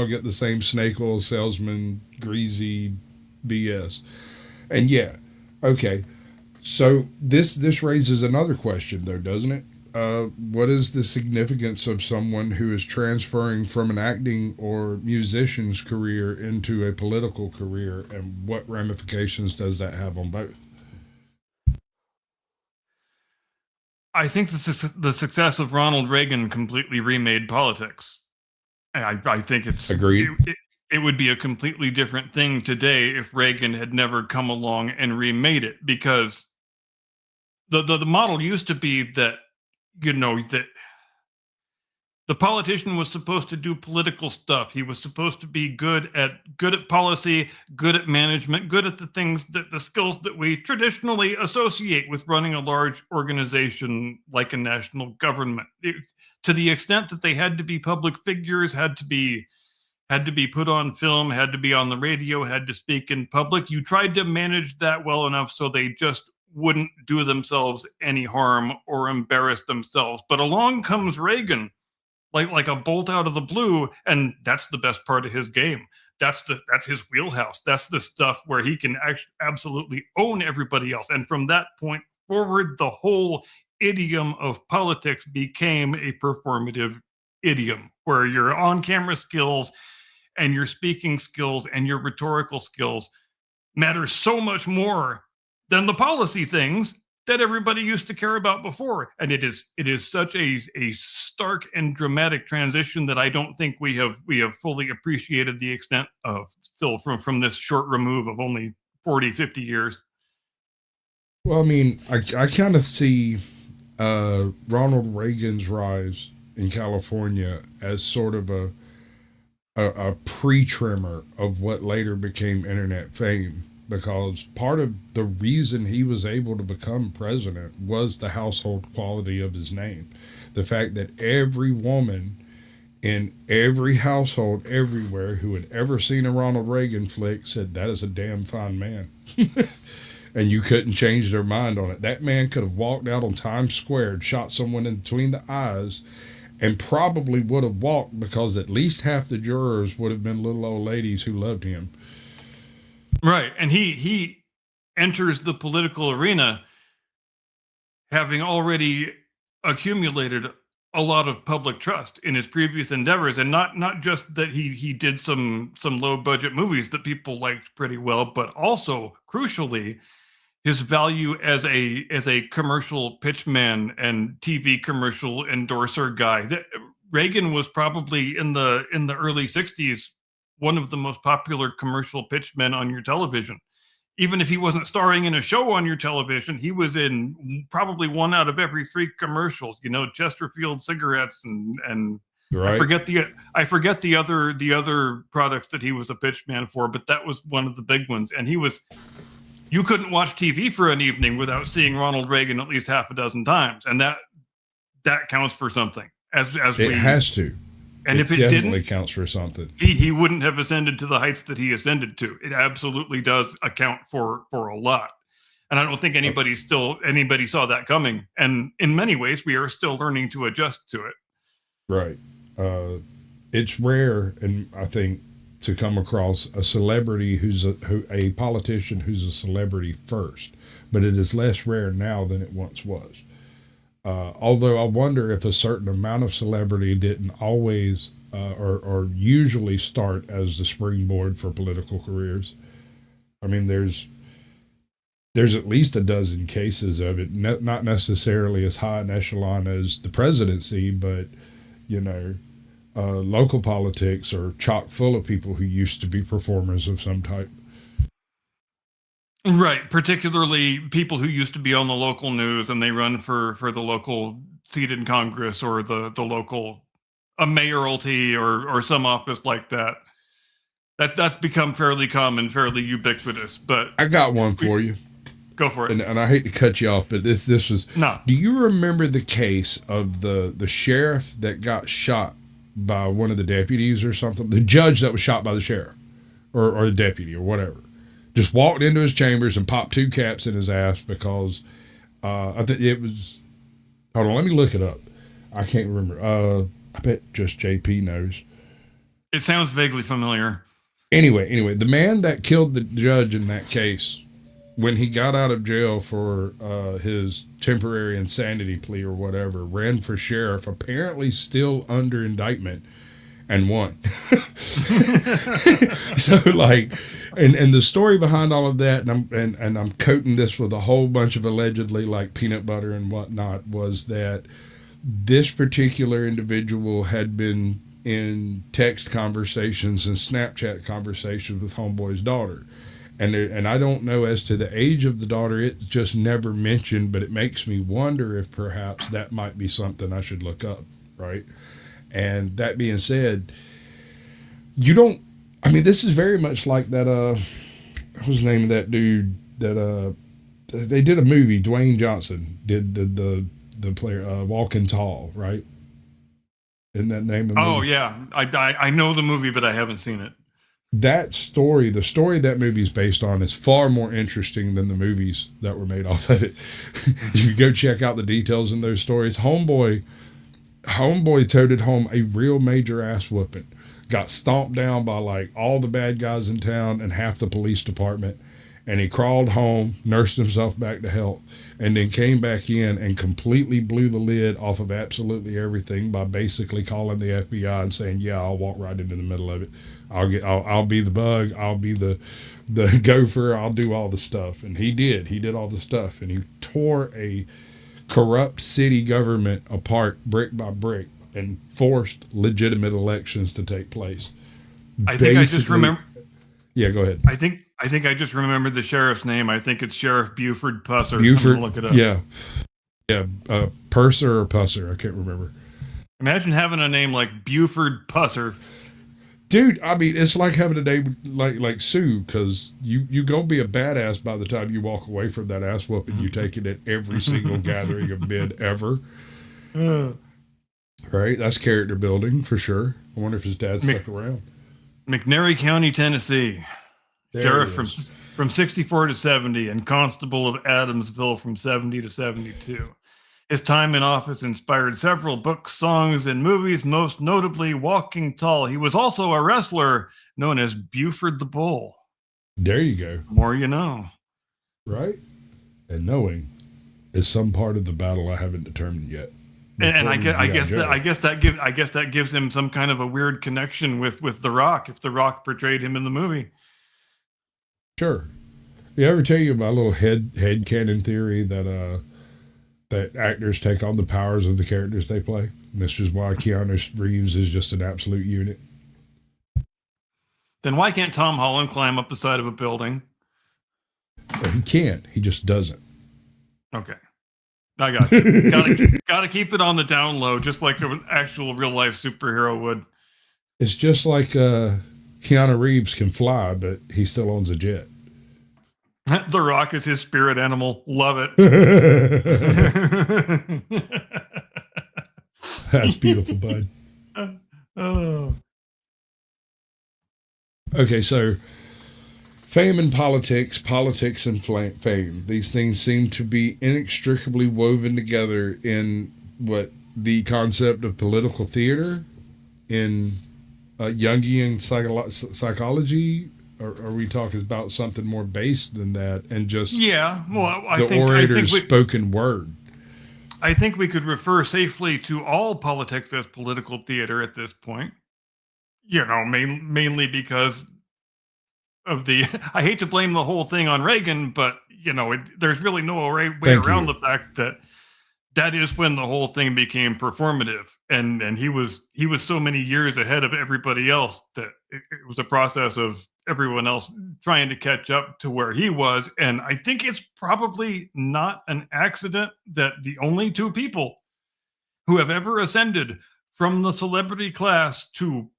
Speaker 1: get the same snake oil salesman, greasy BS. And yeah, okay. So this raises another question, though, doesn't it? What is the significance of someone who is transferring from an acting or musician's career into a political career, and what ramifications does that have on both?
Speaker 2: I think the success of Ronald Reagan completely remade politics. I think it's
Speaker 1: Agreed.
Speaker 2: It would be a completely different thing today if Reagan had never come along and remade it, because the model used to be that, you know, that the politician was supposed to do political stuff. He was supposed to be good at policy, good at management, good at the things that the skills that we traditionally associate with running a large organization like a national government. To the extent that they had to be public figures, had to be put on film, had to be on the radio, had to speak in public. You tried to manage that well enough so they just wouldn't do themselves any harm or embarrass themselves. But along comes Reagan, like a bolt out of the blue, and that's the best part of his game. That's his wheelhouse. That's the stuff where he can absolutely own everybody else. And from that point forward, the whole idiom of politics became a performative idiom, where your on-camera skills and your speaking skills and your rhetorical skills matter so much more than the policy things that everybody used to care about before. And it is such a stark and dramatic transition that I don't think we have fully appreciated the extent of, still from this short remove of only 40, 50 years.
Speaker 1: Well, I mean, I kind of see Ronald Reagan's rise in California as sort of a pre-trimmer of what later became internet fame, because part of the reason he was able to become president was the household quality of his name. The fact that every woman in every household everywhere who had ever seen a Ronald Reagan flick said, "That is a damn fine man." And you couldn't change their mind on it. That man could have walked out on Times Square, shot someone in between the eyes, and probably would have walked, because at least half the jurors would have been little old ladies who loved him.
Speaker 2: Right. And he enters the political arena having already accumulated a lot of public trust in his previous endeavors, and not just that he did some low budget movies that people liked pretty well, but also, crucially, his value as a commercial pitchman and TV commercial endorser guy. That Reagan was probably in the early 60s one of the most popular commercial pitchmen on your television. Even if he wasn't starring in a show on your television, he was in probably one out of every 3 commercials. You know, Chesterfield cigarettes and
Speaker 1: Right?
Speaker 2: I forget the other products that he was a pitchman for, but that was one of the big ones. And you couldn't watch TV for an evening without seeing Ronald Reagan at least half a dozen times, and that counts for something.
Speaker 1: It has to.
Speaker 2: And if it
Speaker 1: definitely
Speaker 2: didn't,
Speaker 1: counts for something.
Speaker 2: he wouldn't have ascended to the heights that he ascended to. It absolutely does account for a lot. And I don't think anybody saw that coming. And in many ways, we are still learning to adjust to it.
Speaker 1: Right. It's rare, and I think, to come across a celebrity a politician who's a celebrity first, but it is less rare now than it once was. Although I wonder if a certain amount of celebrity didn't always or usually start as the springboard for political careers. I mean, there's at least a dozen cases of it, not necessarily as high an echelon as the presidency, but, you know, local politics are chock full of people who used to be performers of some type.
Speaker 2: Right, particularly people who used to be on the local news and they run for the local seat in Congress or the local a mayoralty or some office like that. That's become fairly common, fairly ubiquitous. But
Speaker 1: I got one for you.
Speaker 2: Go for it.
Speaker 1: And I hate to cut you off, but this is
Speaker 2: No.
Speaker 1: Do you remember the case of the sheriff that got shot by one of the deputies or something? The judge that was shot by the sheriff or the deputy or whatever. Just walked into his chambers and popped 2 caps in his ass because I think it was. Hold on, let me look it up. I can't remember. I bet just JP knows.
Speaker 2: It sounds vaguely familiar.
Speaker 1: Anyway, the man that killed the judge in that case, when he got out of jail for his temporary insanity plea or whatever, ran for sheriff, apparently still under indictment, and won. So like, and the story behind all of that, and I'm coating this with a whole bunch of allegedly like peanut butter and whatnot, was that this particular individual had been in text conversations and Snapchat conversations with Homeboy's daughter. And I don't know as to the age of the daughter. It's just never mentioned, but it makes me wonder if perhaps that might be something I should look up, right? And that being said, this is very much like that, what was the name of that dude that, they did a movie, Dwayne Johnson did the player, Walking Tall, right? Isn't that name of the movie?
Speaker 2: Oh, yeah. I know the movie, but I haven't seen it.
Speaker 1: That story, the story that movie is based on, is far more interesting than the movies that were made off of it. If you go check out the details in those stories, Homeboy toted home a real major ass whooping. Got stomped down by like all the bad guys in town and half the police department. And he crawled home, nursed himself back to health, and then came back in and completely blew the lid off of absolutely everything by basically calling the FBI and saying, "Yeah, I'll walk right into the middle of it. I'll be the bug. I'll be the gopher. I'll do all the stuff." And he did. He did all the stuff, and he tore a corrupt city government apart brick by brick and forced legitimate elections to take place.
Speaker 2: I think I just remember.
Speaker 1: Yeah, go ahead.
Speaker 2: I think I just remembered the sheriff's name. I think it's Sheriff Buford Pusser.
Speaker 1: Buford,
Speaker 2: I'm gonna look it up.
Speaker 1: Yeah, Purser or Pusser, I can't remember.
Speaker 2: Imagine having a name like Buford Pusser.
Speaker 1: Dude, I mean, it's like having a name like Sue, because you gonna be a badass by the time you walk away from that ass whooping you take it at every single gathering of men ever. Right? That's character building for sure. I wonder if his dad stuck around.
Speaker 2: McNairy County, Tennessee.
Speaker 1: There
Speaker 2: Sheriff from 64 to 70 and Constable of Adamsville from 70 to 72. His time in office inspired several books, songs, and movies, most notably Walking Tall. He was also a wrestler known as Buford the Bull.
Speaker 1: There you go.
Speaker 2: The more you know.
Speaker 1: Right? And knowing is some part of the battle I haven't determined yet.
Speaker 2: And I guess that gives him some kind of a weird connection with The Rock, if The Rock portrayed him in the movie.
Speaker 1: Sure. You ever tell you my little head canon theory that that actors take on the powers of the characters they play? And this is why Keanu Reeves is just an absolute unit.
Speaker 2: Then why can't Tom Holland climb up the side of a building?
Speaker 1: Well, he can. He just doesn't.
Speaker 2: Okay. I got you. Gotta keep it on the down low, just like an actual real life superhero would.
Speaker 1: It's just like Keanu Reeves can fly, but he still owns a jet.
Speaker 2: The Rock is his spirit animal. Love it.
Speaker 1: That's beautiful, bud.
Speaker 2: Oh.
Speaker 1: Okay, so fame and politics and fame. These things seem to be inextricably woven together in what the concept of political theater, in Jungian psychology. Or are we talking about something more based than that and just
Speaker 2: I think
Speaker 1: orator's spoken word?
Speaker 2: I think we could refer safely to all politics as political theater at this point. You know, mainly because of the, I hate to blame the whole thing on Reagan, but, you know, there's really no way around the fact that is when the whole thing became performative. And he was so many years ahead of everybody else that it was a process of everyone else trying to catch up to where he was. And I think it's probably not an accident that the only two people who have ever ascended from the celebrity class to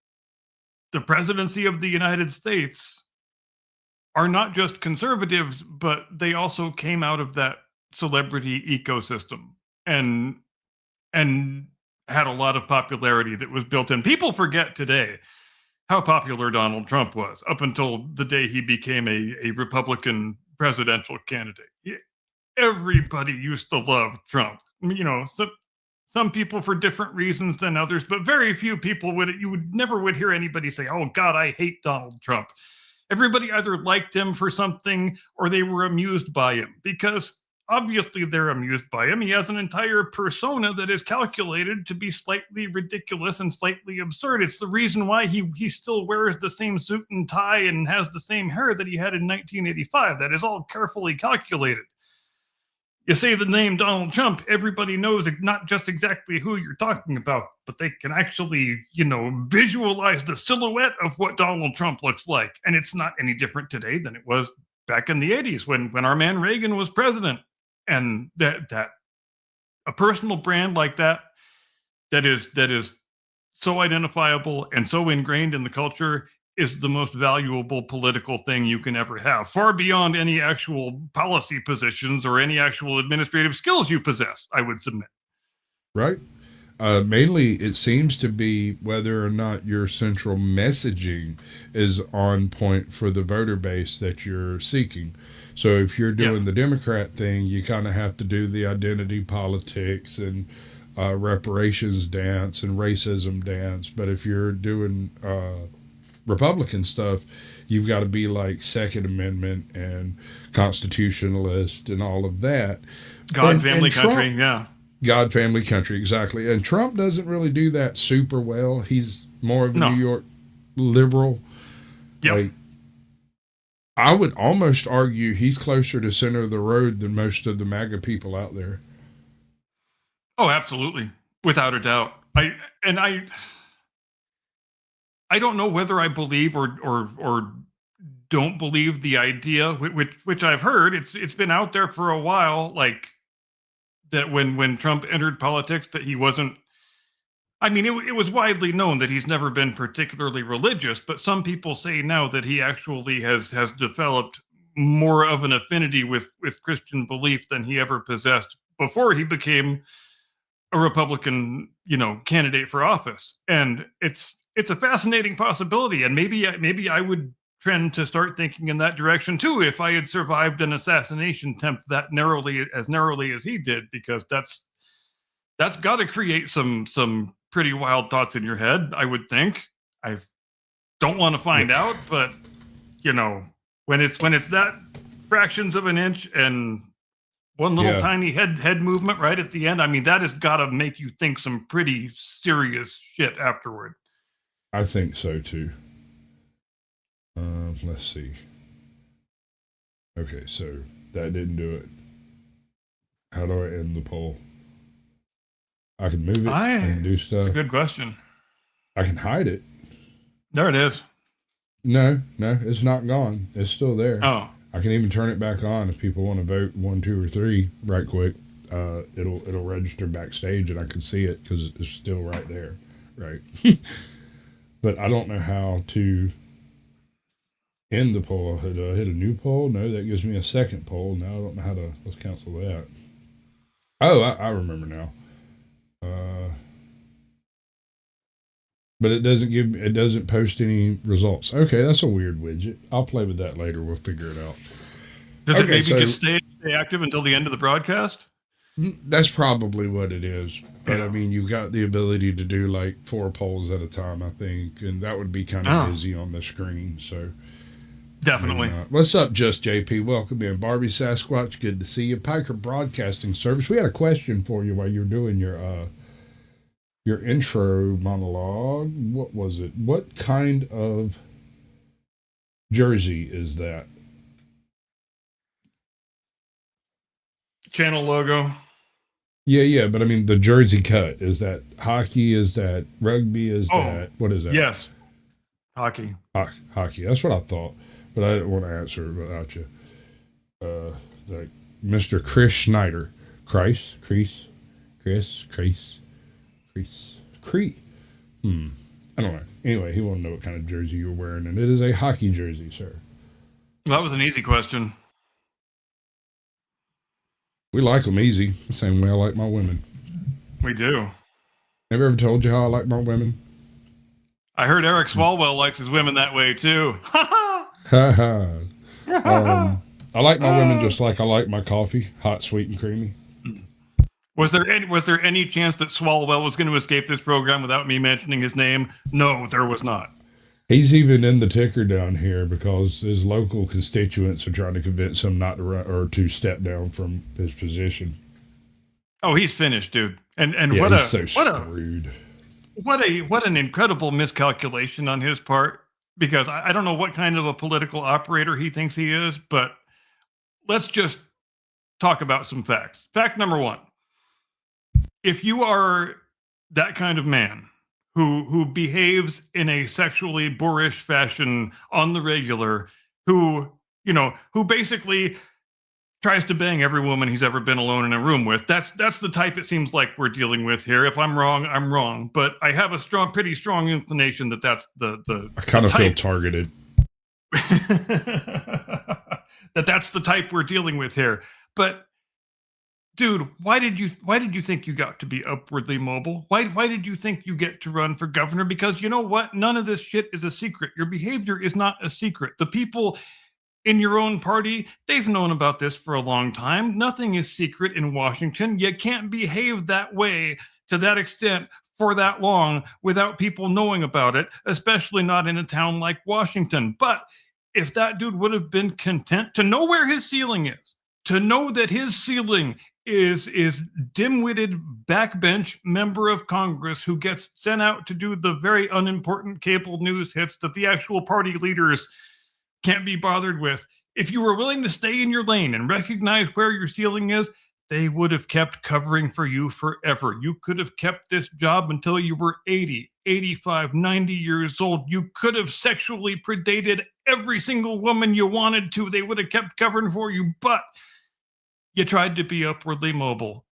Speaker 2: the presidency of the United States are not just conservatives, but they also came out of that celebrity ecosystem and had a lot of popularity that was built in. People forget today how popular Donald Trump was up until the day he became a Republican presidential candidate. Everybody used to love Trump. You know, some people for different reasons than others, but very few people would hear anybody say, "Oh God, I hate Donald Trump." Everybody either liked him for something or they were amused by him, because obviously they're amused by him. He has an entire persona that is calculated to be slightly ridiculous and slightly absurd. It's the reason why he still wears the same suit and tie and has the same hair that he had in 1985. That is all carefully calculated. You say the name Donald Trump, everybody knows not just exactly who you're talking about, but they can actually, visualize the silhouette of what Donald Trump looks like. And it's not any different today than it was back in the 80s when our man Reagan was president. And that a personal brand like that is so identifiable and so ingrained in the culture is the most valuable political thing you can ever have, far beyond any actual policy positions or any actual administrative skills you possess, I would submit.
Speaker 1: Right. Mainly, it seems to be whether or not your central messaging is on point for the voter base that you're seeking. So if you're doing the Democrat thing, you kind of have to do the identity politics and reparations dance and racism dance. But if you're doing Republican stuff, you've got to be like Second Amendment and constitutionalist and all of that.
Speaker 2: God, family, country, yeah.
Speaker 1: God, family, country, exactly. And Trump doesn't really do that super well. He's more of a New York liberal.
Speaker 2: Yep.
Speaker 1: Like, I would almost argue he's closer to center of the road than most of the MAGA people out there.
Speaker 2: Oh, absolutely. Without a doubt. I don't know whether I believe or don't believe the idea, which I've heard. It's been out there for a while, like that when Trump entered politics, that he wasn't. I mean, it was widely known that he's never been particularly religious, but some people say now that he actually has developed more of an affinity with Christian belief than he ever possessed before he became a Republican, candidate for office. And it's a fascinating possibility, and maybe I would trend to start thinking in that direction too if I had survived an assassination attempt that narrowly as he did, because that's got to create some pretty wild thoughts in your head, I would think. I don't want to find out, but when it's that fractions of an inch and one little tiny head movement right at the end, I mean, that has got to make you think some pretty serious shit afterward.
Speaker 1: I think so too. Let's see. Okay, so that didn't do it. How do I end the poll? I can move it and do stuff.
Speaker 2: That's a good question.
Speaker 1: I can hide it.
Speaker 2: There it is.
Speaker 1: No, it's not gone. It's still there.
Speaker 2: Oh.
Speaker 1: I can even turn it back on if people want to vote 1, 2, or 3 right quick. It'll register backstage and I can see it because it's still right there. Right. But I don't know how to end the poll. Do I hit a new poll? No, that gives me a second poll. Now I don't know how to. Let's cancel that. Oh, I remember now. But it doesn't post any results. Okay, that's a weird widget. I'll play with that later. We'll figure it out.
Speaker 2: Does it maybe just stay active until the end of the broadcast?
Speaker 1: That's probably what it is. But I mean, you've got the ability to do like 4 polls at a time, I think, and that would be kind of busy on the screen. So
Speaker 2: definitely.
Speaker 1: What's up, Just JP? Welcome in. Barbie Sasquatch, good to see you. Piker Broadcasting Service. We had a question for you while you're doing your intro monologue. What was it? What kind of jersey is that?
Speaker 2: Channel logo.
Speaker 1: Yeah, but I mean the jersey cut. Is that hockey? Is that rugby? Is that what is that?
Speaker 2: Yes. Hockey.
Speaker 1: Hockey. That's what I thought. But I didn't want to answer it without you. Like Mr. Chris Schneider. Chris. I don't know. Anyway, he wanted to know what kind of jersey you were wearing, and it is a hockey jersey, sir.
Speaker 2: Well, that was an easy question.
Speaker 1: We like them easy, the same way I like my women.
Speaker 2: We do.
Speaker 1: Have I ever told you how I like my women?
Speaker 2: I heard Eric Swalwell likes his women that way too.
Speaker 1: I like my women just like I like my coffee, hot, sweet, and creamy.
Speaker 2: Was there any chance that Swalwell was going to escape this program without me mentioning his name? No, there was not.
Speaker 1: He's even in the ticker down here because his local constituents are trying to convince him not to run or to step down from his position.
Speaker 2: Oh, he's finished, dude. And
Speaker 1: Yeah,
Speaker 2: what
Speaker 1: he's
Speaker 2: a
Speaker 1: so
Speaker 2: what a
Speaker 1: screwed.
Speaker 2: what an incredible miscalculation on his part, because I don't know what kind of a political operator he thinks he is, but let's just talk about some facts. Fact number one: if you are that kind of man who behaves in a sexually boorish fashion on the regular, who basically tries to bang every woman he's ever been alone in a room with, that's the type it seems like we're dealing with here. If I'm wrong, I'm wrong, but I have a pretty strong inclination that that's the
Speaker 1: I kind of feel
Speaker 2: type.
Speaker 1: targeted.
Speaker 2: That's the type we're dealing with here. But dude, why did you think you got to be upwardly mobile? Why did you think you get to run for governor? Because you know what? None of this shit is a secret. Your behavior is not a secret. The people in your own party, they've known about this for a long time. Nothing is secret in Washington. You can't behave that way to that extent for that long without people knowing about it, especially not in a town like Washington. But if that dude would have been content to know where his ceiling is, to know that his ceiling is dim-witted backbench member of Congress who gets sent out to do the very unimportant cable news hits that the actual party leaders can't be bothered with. If you were willing to stay in your lane and recognize where your ceiling is, they would have kept covering for you forever. You could have kept this job until you were 80, 85, 90 years old. You could have sexually predated every single woman you wanted to. They would have kept covering for you, but you tried to be upwardly mobile,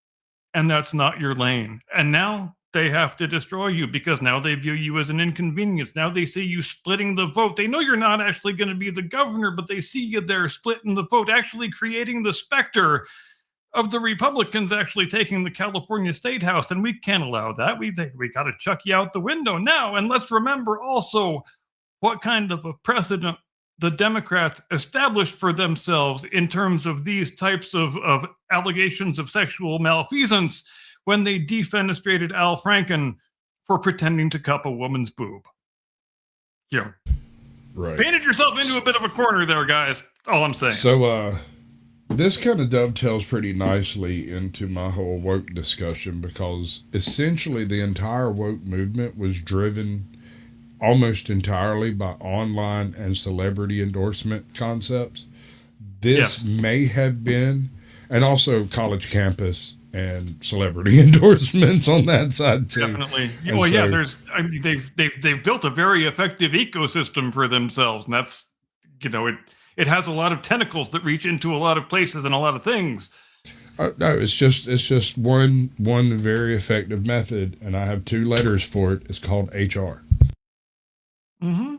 Speaker 2: and that's not your lane. And now they have to destroy you because now they view you as an inconvenience. Now they see you splitting the vote. They know you're not actually going to be the governor, but they see you there splitting the vote, actually creating the specter of the Republicans actually taking the California State House. And we can't allow that. We got to chuck you out the window now. And let's remember also what kind of a precedent the Democrats established for themselves in terms of these types of allegations of sexual malfeasance when they defenestrated Al Franken for pretending to cup a woman's boob. Yeah.
Speaker 1: Right.
Speaker 2: Painted yourself into a bit of a corner there, guys. All I'm saying.
Speaker 1: So, this kind of dovetails pretty nicely into my whole woke discussion because essentially the entire woke movement was driven almost entirely by online and celebrity endorsement concepts. This may have been, and also college campus and celebrity endorsements on that side too.
Speaker 2: Definitely.
Speaker 1: And
Speaker 2: Well, yeah,
Speaker 1: so-
Speaker 2: they've built a very effective ecosystem for themselves, and that's, it has a lot of tentacles that reach into a lot of places and a lot of things.
Speaker 1: No, it's just one very effective method, and I have 2 letters for it. It's called HR.
Speaker 2: Mm-hmm.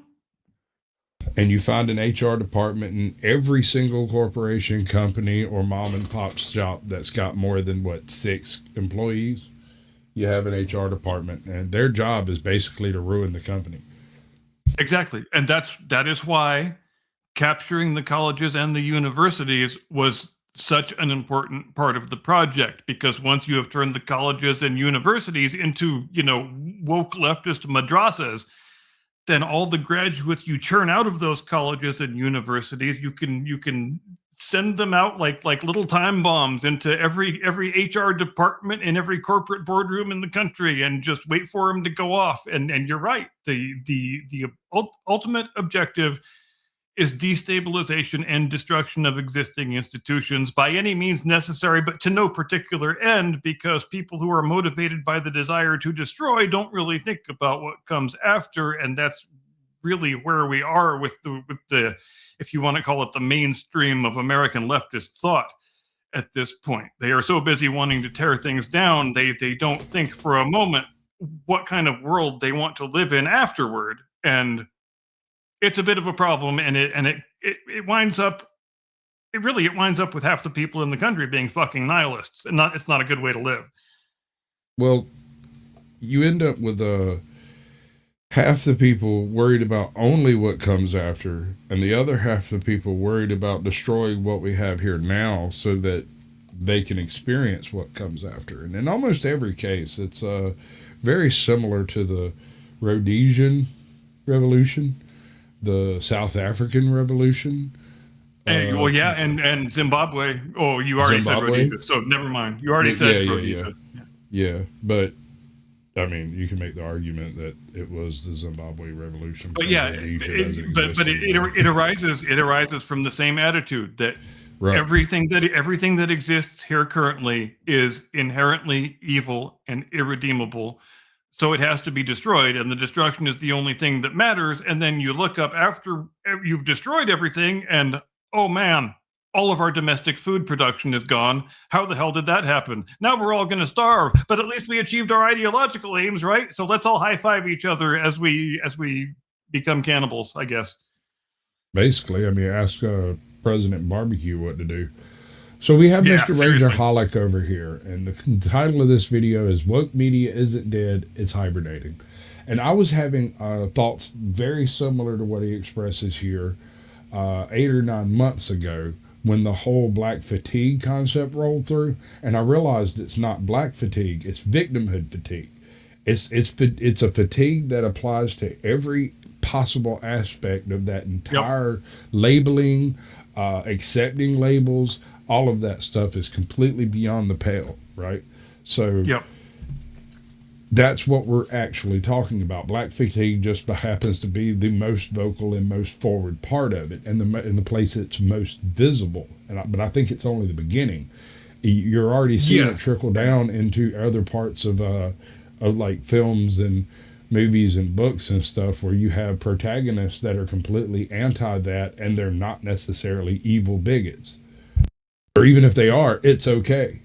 Speaker 1: And you find an HR department in every single corporation, company, or mom and pop shop that's got more than 6 employees. You have an HR department, and their job is basically to ruin the company.
Speaker 2: Exactly. And that is why capturing the colleges and the universities was such an important part of the project, because once you have turned the colleges and universities into, woke leftist madrasas, then all the graduates you churn out of those colleges and universities, you can send them out like little time bombs into every HR department in every corporate boardroom in the country, and just wait for them to go off. And you're right. The ultimate objective is destabilization and destruction of existing institutions by any means necessary, but to no particular end, because people who are motivated by the desire to destroy don't really think about what comes after. And that's really where we are with the, if you want to call it, the mainstream of American leftist thought at this point. They are so busy wanting to tear things down, they don't think for a moment what kind of world they want to live in afterward. And it's a bit of a problem, and it winds up with half the people in the country being fucking nihilists, and it's not a good way to live.
Speaker 1: Well, you end up with half the people worried about only what comes after, and the other half of the people worried about destroying what we have here now so that they can experience what comes after. And in almost every case, it's very similar to the Rhodesian Revolution, the South African Revolution.
Speaker 2: Well, yeah, and Zimbabwe. Oh, you already
Speaker 1: Zimbabwe?
Speaker 2: said Rhodesia, so never mind. You already said Rhodesia.
Speaker 1: Yeah, but I mean, you can make the argument that it was the Zimbabwe Revolution.
Speaker 2: But yeah, it arises from the same attitude that
Speaker 1: right.
Speaker 2: everything that exists here currently is inherently evil and irredeemable. So it has to be destroyed, and the destruction is the only thing that matters. And then you look up after you've destroyed everything, and oh man, all of our domestic food production is gone. How the hell did that happen? Now we're all going to starve, but at least we achieved our ideological aims, right? So let's all high five each other as we become cannibals, I guess.
Speaker 1: Basically, I mean, ask President Barbecue what to do. So we have Mr. Ranger Holic over here, and the title of this video is "Woke Media Isn't Dead, It's Hibernating." And I was having thoughts very similar to what he expresses here 8 or 9 months ago when the whole black fatigue concept rolled through, and I realized it's not black fatigue, it's victimhood fatigue. It's a fatigue that applies to every possible aspect of that entire labeling, accepting labels. All of that stuff is completely beyond the pale, right? So that's what we're actually talking about. Black fatigue just happens to be the most vocal and most forward part of it, and the place it's most visible. But I think it's only the beginning. You're already seeing it trickle down into other parts of like films and movies and books and stuff, where you have protagonists that are completely anti that, and they're not necessarily evil bigots. Or even if they are, it's okay.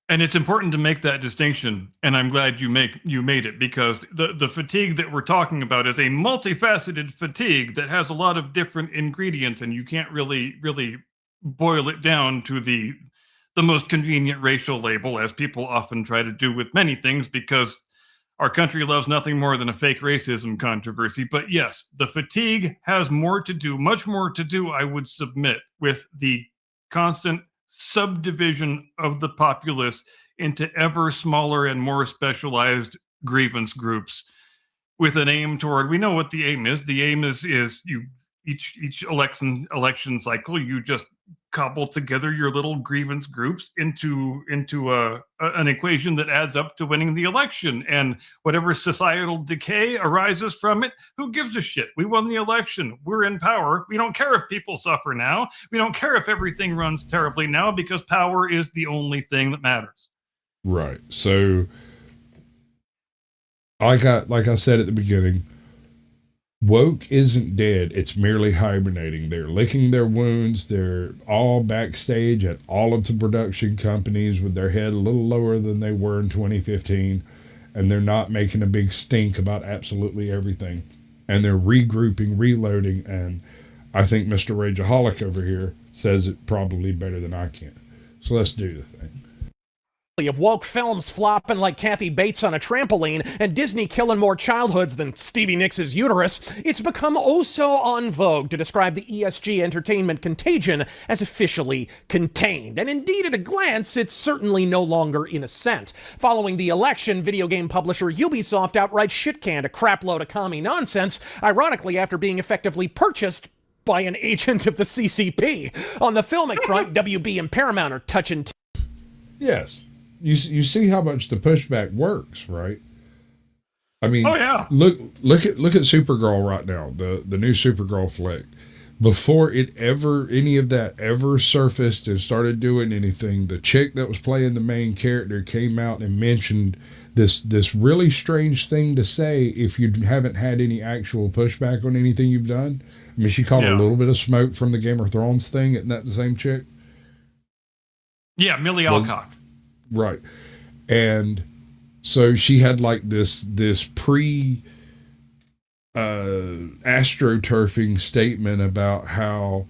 Speaker 2: And it's important to make that distinction, and I'm glad you made it, because the fatigue that we're talking about is a multifaceted fatigue that has a lot of different ingredients, and you can't really boil it down to the most convenient racial label, as people often try to do with many things, because our country loves nothing more than a fake racism controversy. But yes, the fatigue has much more to do, I would submit, with the constant subdivision of the populace into ever smaller and more specialized grievance groups, with an aim toward, we know what the aim is. The aim is you each election cycle, you just cobble together your little grievance groups into an equation that adds up to winning the election, and whatever societal decay arises from it, who gives a shit? We won the election. We're in power. We don't care if people suffer now. We don't care if everything runs terribly now, because power is the only thing that matters.
Speaker 1: Right. So like I said at the beginning, woke isn't dead, it's merely hibernating. They're licking their wounds. They're all backstage at all of the production companies with their head a little lower than they were in 2015, and they're not making a big stink about absolutely everything. And they're regrouping, reloading, and I think Mr. Rageaholic over here says it probably better than I can. So let's do the thing.
Speaker 4: Of woke films flopping like Kathy Bates on a trampoline, and Disney killing more childhoods than Stevie Nicks' uterus, it's become oh so en vogue to describe the ESG entertainment contagion as officially contained. And indeed, at a glance, it's certainly no longer in ascent. Following the election, video game publisher Ubisoft outright shit-canned a crapload of commie nonsense, ironically after being effectively purchased by an agent of the CCP. On the filmic front, WB and Paramount are touching
Speaker 1: Yes. You see how much the pushback works, right? I mean, look at Supergirl right now, the new Supergirl flick. Before any of that ever surfaced and started doing anything, the chick that was playing the main character came out and mentioned this really strange thing to say if you haven't had any actual pushback on anything you've done. I mean, she caught a little bit of smoke from the Game of Thrones thing. Isn't that the same chick?
Speaker 2: Yeah, Millie Alcock.
Speaker 1: Right. And so she had like this pre astroturfing statement about how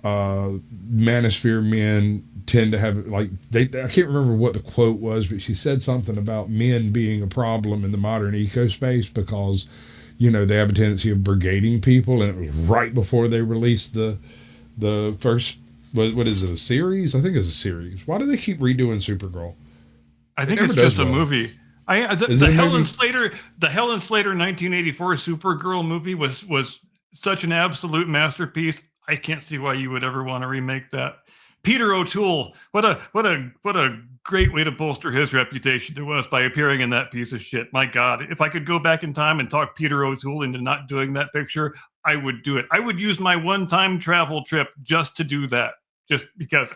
Speaker 1: manosphere men tend to have, like, I can't remember what the quote was, but she said something about men being a problem in the modern ecospace because they have a tendency of brigading people, and it was right before they released the first, what is it, a series? I think it's a series. Why do they keep redoing Supergirl?
Speaker 2: I think it's just a movie. The Helen Slater 1984 Supergirl movie was such an absolute masterpiece. I can't see why you would ever want to remake that. Peter O'Toole, what a great way to bolster his reputation to us by appearing in that piece of shit. My God, if I could go back in time and talk Peter O'Toole into not doing that picture, I would do it. I would use my one-time travel trip just to do that, just because.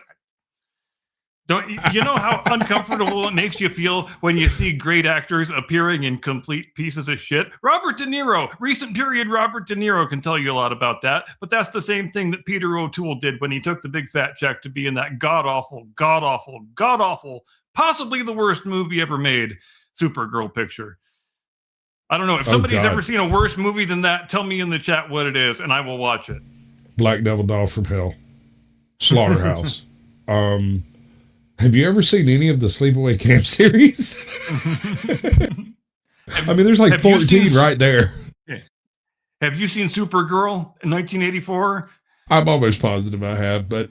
Speaker 2: Don't you know how uncomfortable it makes you feel when you see great actors appearing in complete pieces of shit? Robert De Niro, recent period Robert De Niro can tell you a lot about that, but that's the same thing that Peter O'Toole did when he took the big fat check to be in that god-awful, possibly the worst movie ever made, Supergirl picture. I don't know. If somebody's ever seen a worse movie than that, tell me in the chat what it is, and I will watch it.
Speaker 1: Black Devil Doll from Hell. Slaughterhouse. Have you ever seen any of the Sleepaway Camp series? I mean, there's like 14 right there.
Speaker 2: Yeah. Have you seen Supergirl in 1984?
Speaker 1: I'm almost positive I have, but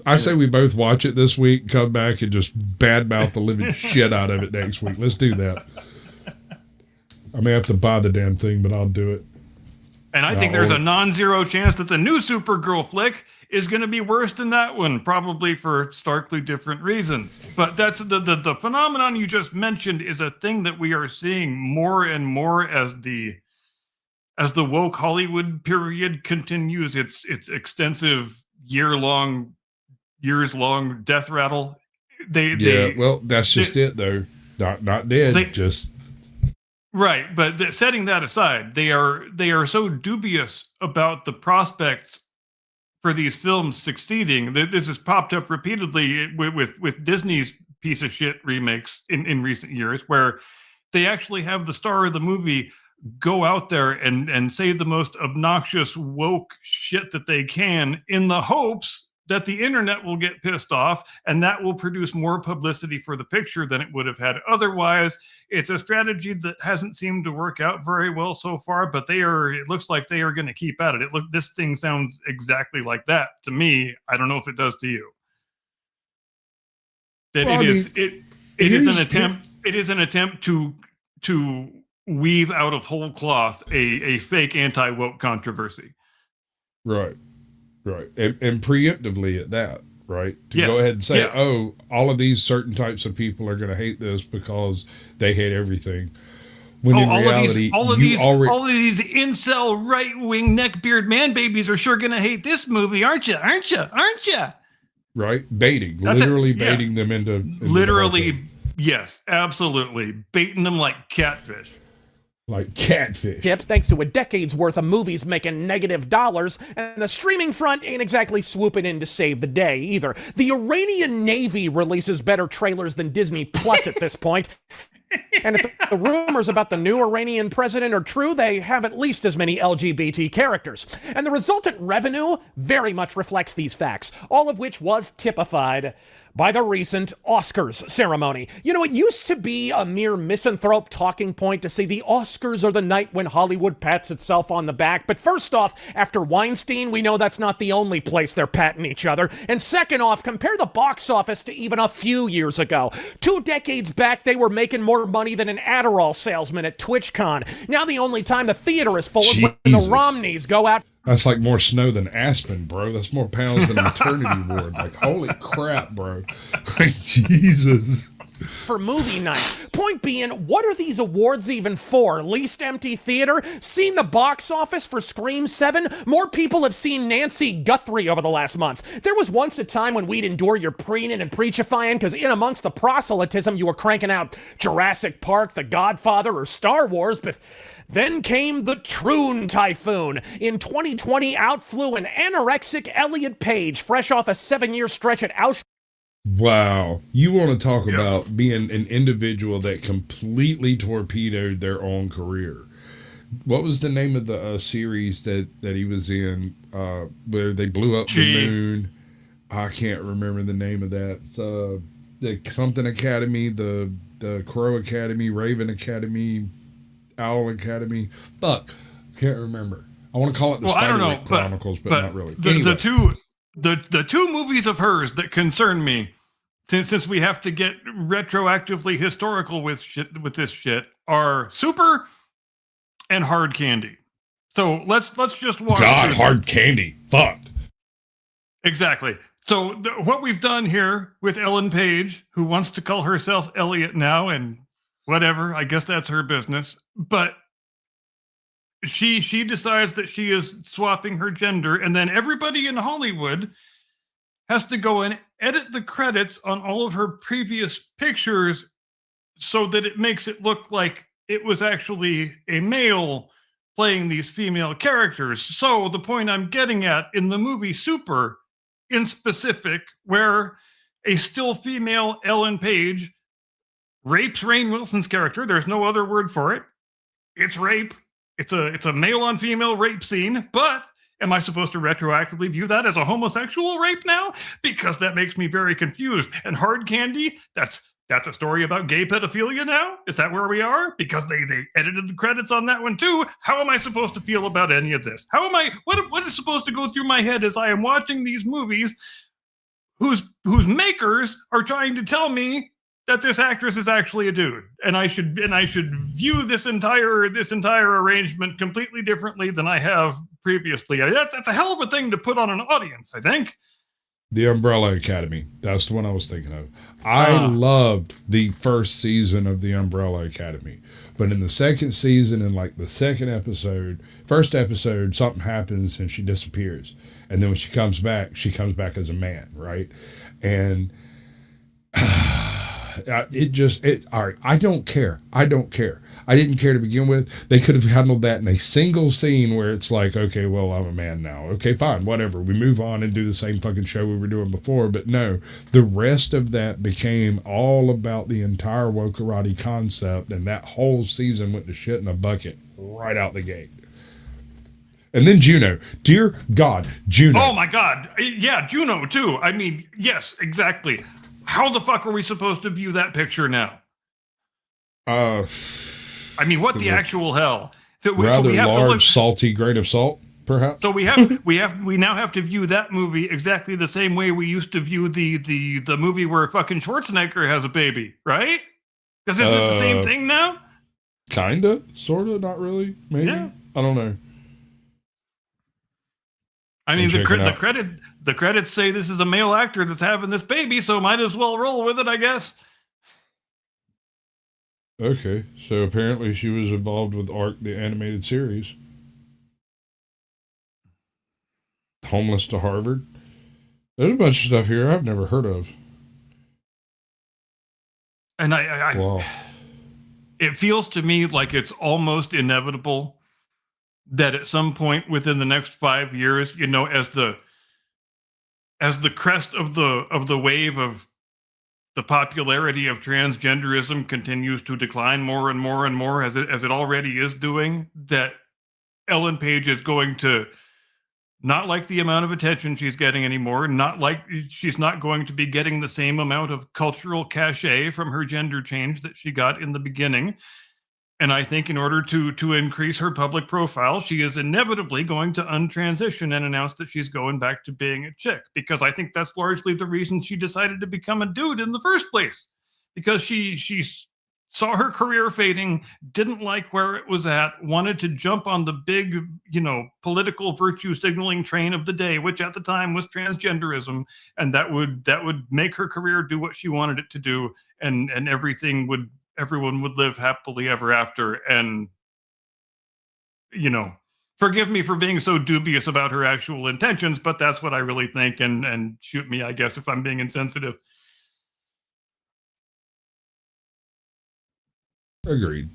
Speaker 1: I say we both watch it this week, come back, and just badmouth the living shit out of it next week. Let's do that. I may have to buy the damn thing, but I'll do it.
Speaker 2: And I think there's a non-zero chance that the new Supergirl flick is going to be worse than that one, probably for starkly different reasons. But that's the phenomenon you just mentioned is a thing that we are seeing more and more as the woke Hollywood period continues its extensive years-long death rattle.
Speaker 1: Well, that's just it though. Not dead, just.
Speaker 2: Right, but setting that aside, they are so dubious about the prospects for these films succeeding. This has popped up repeatedly with Disney's piece of shit remakes in recent years, where they actually have the star of the movie go out there and say the most obnoxious woke shit that they can in the hopes that the internet will get pissed off and that will produce more publicity for the picture than it would have had otherwise. It's a strategy that hasn't seemed to work out very well so far, but it looks like they are going to keep at it. This thing sounds exactly like that to me. I don't know if it does to you. It is an attempt to weave out of whole cloth a fake anti-woke controversy.
Speaker 1: Right. And preemptively at that, right? To go ahead and say, all of these certain types of people are going to hate this because they hate everything. When in reality,
Speaker 2: all of these incel right-wing neckbeard man babies are sure going to hate this movie, aren't you?
Speaker 1: Right? Baiting. Literally baiting them into
Speaker 2: literally, yes, absolutely. Baiting them like catfish.
Speaker 1: Like catfish.
Speaker 4: Tips thanks to a decade's worth of movies making negative dollars, and the streaming front ain't exactly swooping in to save the day either. The Iranian Navy releases better trailers than Disney Plus at this point. And if the rumors about the new Iranian president are true, they have at least as many LGBT characters. And the resultant revenue very much reflects these facts, all of which was typified by the recent Oscars ceremony. You know, it used to be a mere misanthrope talking point to say the Oscars are the night when Hollywood pats itself on the back. But first off, after Weinstein, we know that's not the only place they're patting each other. And second off, compare the box office to even a few years ago. 2 decades back, they were making more money than an Adderall salesman at TwitchCon. Now the only time the theater is full is when the Romneys go out.
Speaker 1: That's like more snow than Aspen, bro. That's more pounds than maternity ward. Like, holy crap, bro. Like, Jesus.
Speaker 4: For movie night. Point being, what are these awards even for? Least empty theater? Seen the box office for Scream 7? More people have seen Nancy Guthrie over the last month. There was once a time when we'd endure your preening and preachifying because in amongst the proselytism you were cranking out Jurassic Park, The Godfather, or Star Wars, but then came the Troon Typhoon. In 2020, out flew an anorexic Elliot Page, fresh off a 7-year stretch at Auschwitz.
Speaker 1: Wow. You want to talk about being an individual that completely torpedoed their own career. What was the name of the series that he was in where they blew up the moon? I can't remember the name of that. The something Academy, the Crow Academy, Raven Academy, Owl Academy. Fuck. Can't remember. I want to call it the
Speaker 2: I don't know,
Speaker 1: Spiderwick Chronicles, but not really.
Speaker 2: The two movies of hers that concern me, since we have to get retroactively historical with this shit, are Super and Hard Candy. So let's just watch.
Speaker 1: God, Hard Candy. Fuck.
Speaker 2: Exactly. So what we've done here with Ellen Page, who wants to call herself Elliot now, and whatever, I guess that's her business, but she decides that she is swapping her gender, and then everybody in Hollywood has to go and edit the credits on all of her previous pictures so that it makes it look like it was actually a male playing these female characters. So the point I'm getting at, in the movie Super, in specific, where a still female Ellen Page rapes Rainn Wilson's character, there's no other word for it. It's rape. It's a male on female rape scene, but am I supposed to retroactively view that as a homosexual rape now? Because that makes me very confused. And Hard Candy, that's a story about gay pedophilia now? Is that where we are? Because they edited the credits on that one too. How am I supposed to feel about any of this? What is supposed to go through my head as I am watching these movies whose makers are trying to tell me that this actress is actually a dude, and I should view this entire arrangement completely differently than I have previously. That's a hell of a thing to put on an audience, I think.
Speaker 1: The Umbrella Academy. That's the one I was thinking of. I loved the first season of The Umbrella Academy. But in the second season, in like the first episode, something happens and she disappears. And then when she comes back as a man, right? And all right, I don't care. I didn't care to begin with. They could have handled that in a single scene where it's like, okay, well, I'm a man now. Okay, fine, whatever. We move on and do the same fucking show we were doing before. But no, the rest of that became all about the entire woke karate concept, and that whole season went to shit in a bucket right out the gate. And then Juno. Dear God, Juno.
Speaker 2: Oh my God. Yeah, Juno too. I mean, yes, exactly. How the fuck are we supposed to view that picture now? I mean, what the actual hell?
Speaker 1: Rather large, salty grain of salt, perhaps.
Speaker 2: So we now have to view that movie exactly the same way we used to view the movie where fucking Schwarzenegger has a baby, right? Because isn't it the same thing now?
Speaker 1: Kinda, sorta, not really, maybe. Yeah. I don't know.
Speaker 2: I mean, the credits say this is a male actor that's having this baby, so might as well roll with it, I guess.
Speaker 1: Okay, so apparently she was involved with ARC, the animated series. Homeless to Harvard. There's a bunch of stuff here I've never heard of.
Speaker 2: And
Speaker 1: wow.
Speaker 2: It feels to me like it's almost inevitable that at some point within the next 5 years, you know, as the crest of the wave of the popularity of transgenderism continues to decline more and more and more, as it already is doing, that Ellen Page is going to not like the amount of attention she's getting anymore, she's not going to be getting the same amount of cultural cachet from her gender change that she got in the beginning. And I think in order to increase her public profile, she is inevitably going to untransition and announce that she's going back to being a chick. Because I think that's largely the reason she decided to become a dude in the first place. Because she saw her career fading, didn't like where it was at, wanted to jump on the big, political virtue signaling train of the day, which at the time was transgenderism. And that would make her career do what she wanted it to do. And everyone would live happily ever after. And, forgive me for being so dubious about her actual intentions, but that's what I really think. And shoot me, I guess, if I'm being insensitive.
Speaker 1: Agreed.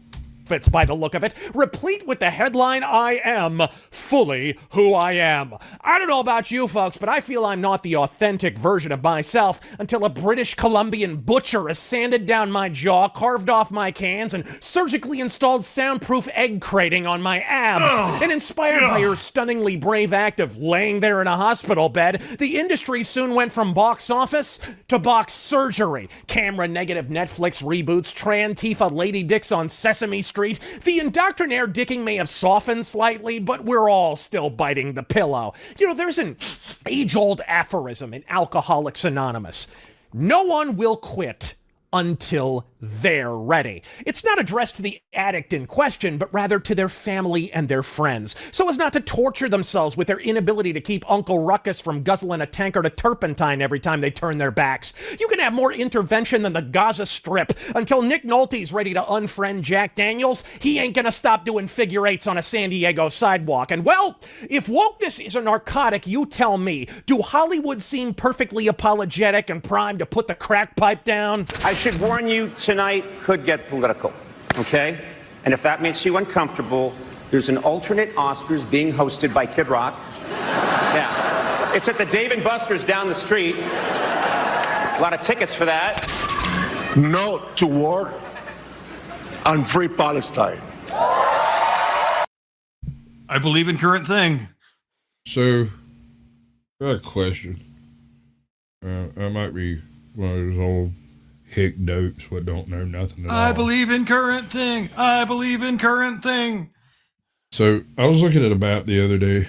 Speaker 4: It's by the look of it, replete with the headline, "I am fully who I am." I don't know about you folks, but I feel I'm not the authentic version of myself until a British Columbian butcher has sanded down my jaw, carved off my cans, and surgically installed soundproof egg crating on my abs. And inspired by her stunningly brave act of laying there in a hospital bed, the industry soon went from box office to box surgery. Camera negative Netflix reboots, Tran-Tifa lady dicks on Sesame Street Street, the indoctrinaire dicking may have softened slightly, but we're all still biting the pillow. You know, there's an age-old aphorism in Alcoholics Anonymous. No one will quit until they're ready. It's not addressed to the addict in question, but rather to their family and their friends, so as not to torture themselves with their inability to keep Uncle Ruckus from guzzling a tankard of turpentine every time they turn their backs. You can have more intervention than the Gaza Strip. Until Nick Nolte's ready to unfriend Jack Daniels, he ain't gonna stop doing figure eights on a San Diego sidewalk. And well, if wokeness is a narcotic, you tell me, do Hollywood seem perfectly apologetic and primed to put the crack pipe down?
Speaker 5: I should warn you, tonight could get political, okay? And if that makes you uncomfortable, there's an alternate Oscars being hosted by Kid Rock. Yeah. It's at the Dave & Buster's down the street. A lot of tickets for that.
Speaker 6: No to war and free Palestine.
Speaker 2: I believe in current thing.
Speaker 1: So, I got a question. I might be one of those old hick dopes what don't know nothing at all.
Speaker 2: I believe in current thing. I believe in current thing.
Speaker 1: So, I was looking at a map the other day.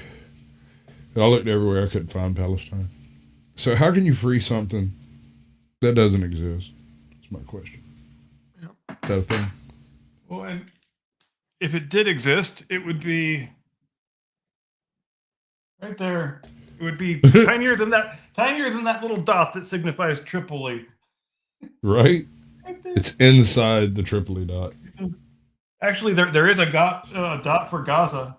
Speaker 1: I looked everywhere. I couldn't find Palestine. So, how can you free something that doesn't exist? That's my question.
Speaker 2: Yep.
Speaker 1: Is that a thing?
Speaker 2: Well, and if it did exist, it would be right there. It would be tinier than that little dot that signifies Tripoli.
Speaker 1: Right? It's inside the Tripoli dot.
Speaker 2: Actually, there is a dot for Gaza,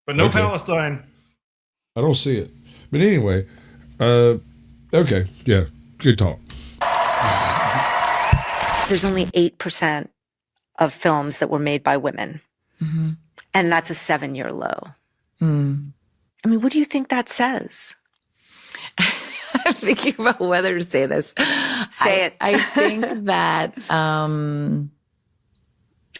Speaker 2: but no
Speaker 1: Okay.
Speaker 2: Palestine.
Speaker 1: I don't see it. But anyway, okay. Yeah. Good talk.
Speaker 7: There's only 8% of films that were made by women.
Speaker 8: Mm-hmm.
Speaker 7: And that's a 7-year low.
Speaker 8: Mm.
Speaker 7: I mean, what do you think that says?
Speaker 8: I'm thinking about whether to say this.
Speaker 7: Say it.
Speaker 8: I think that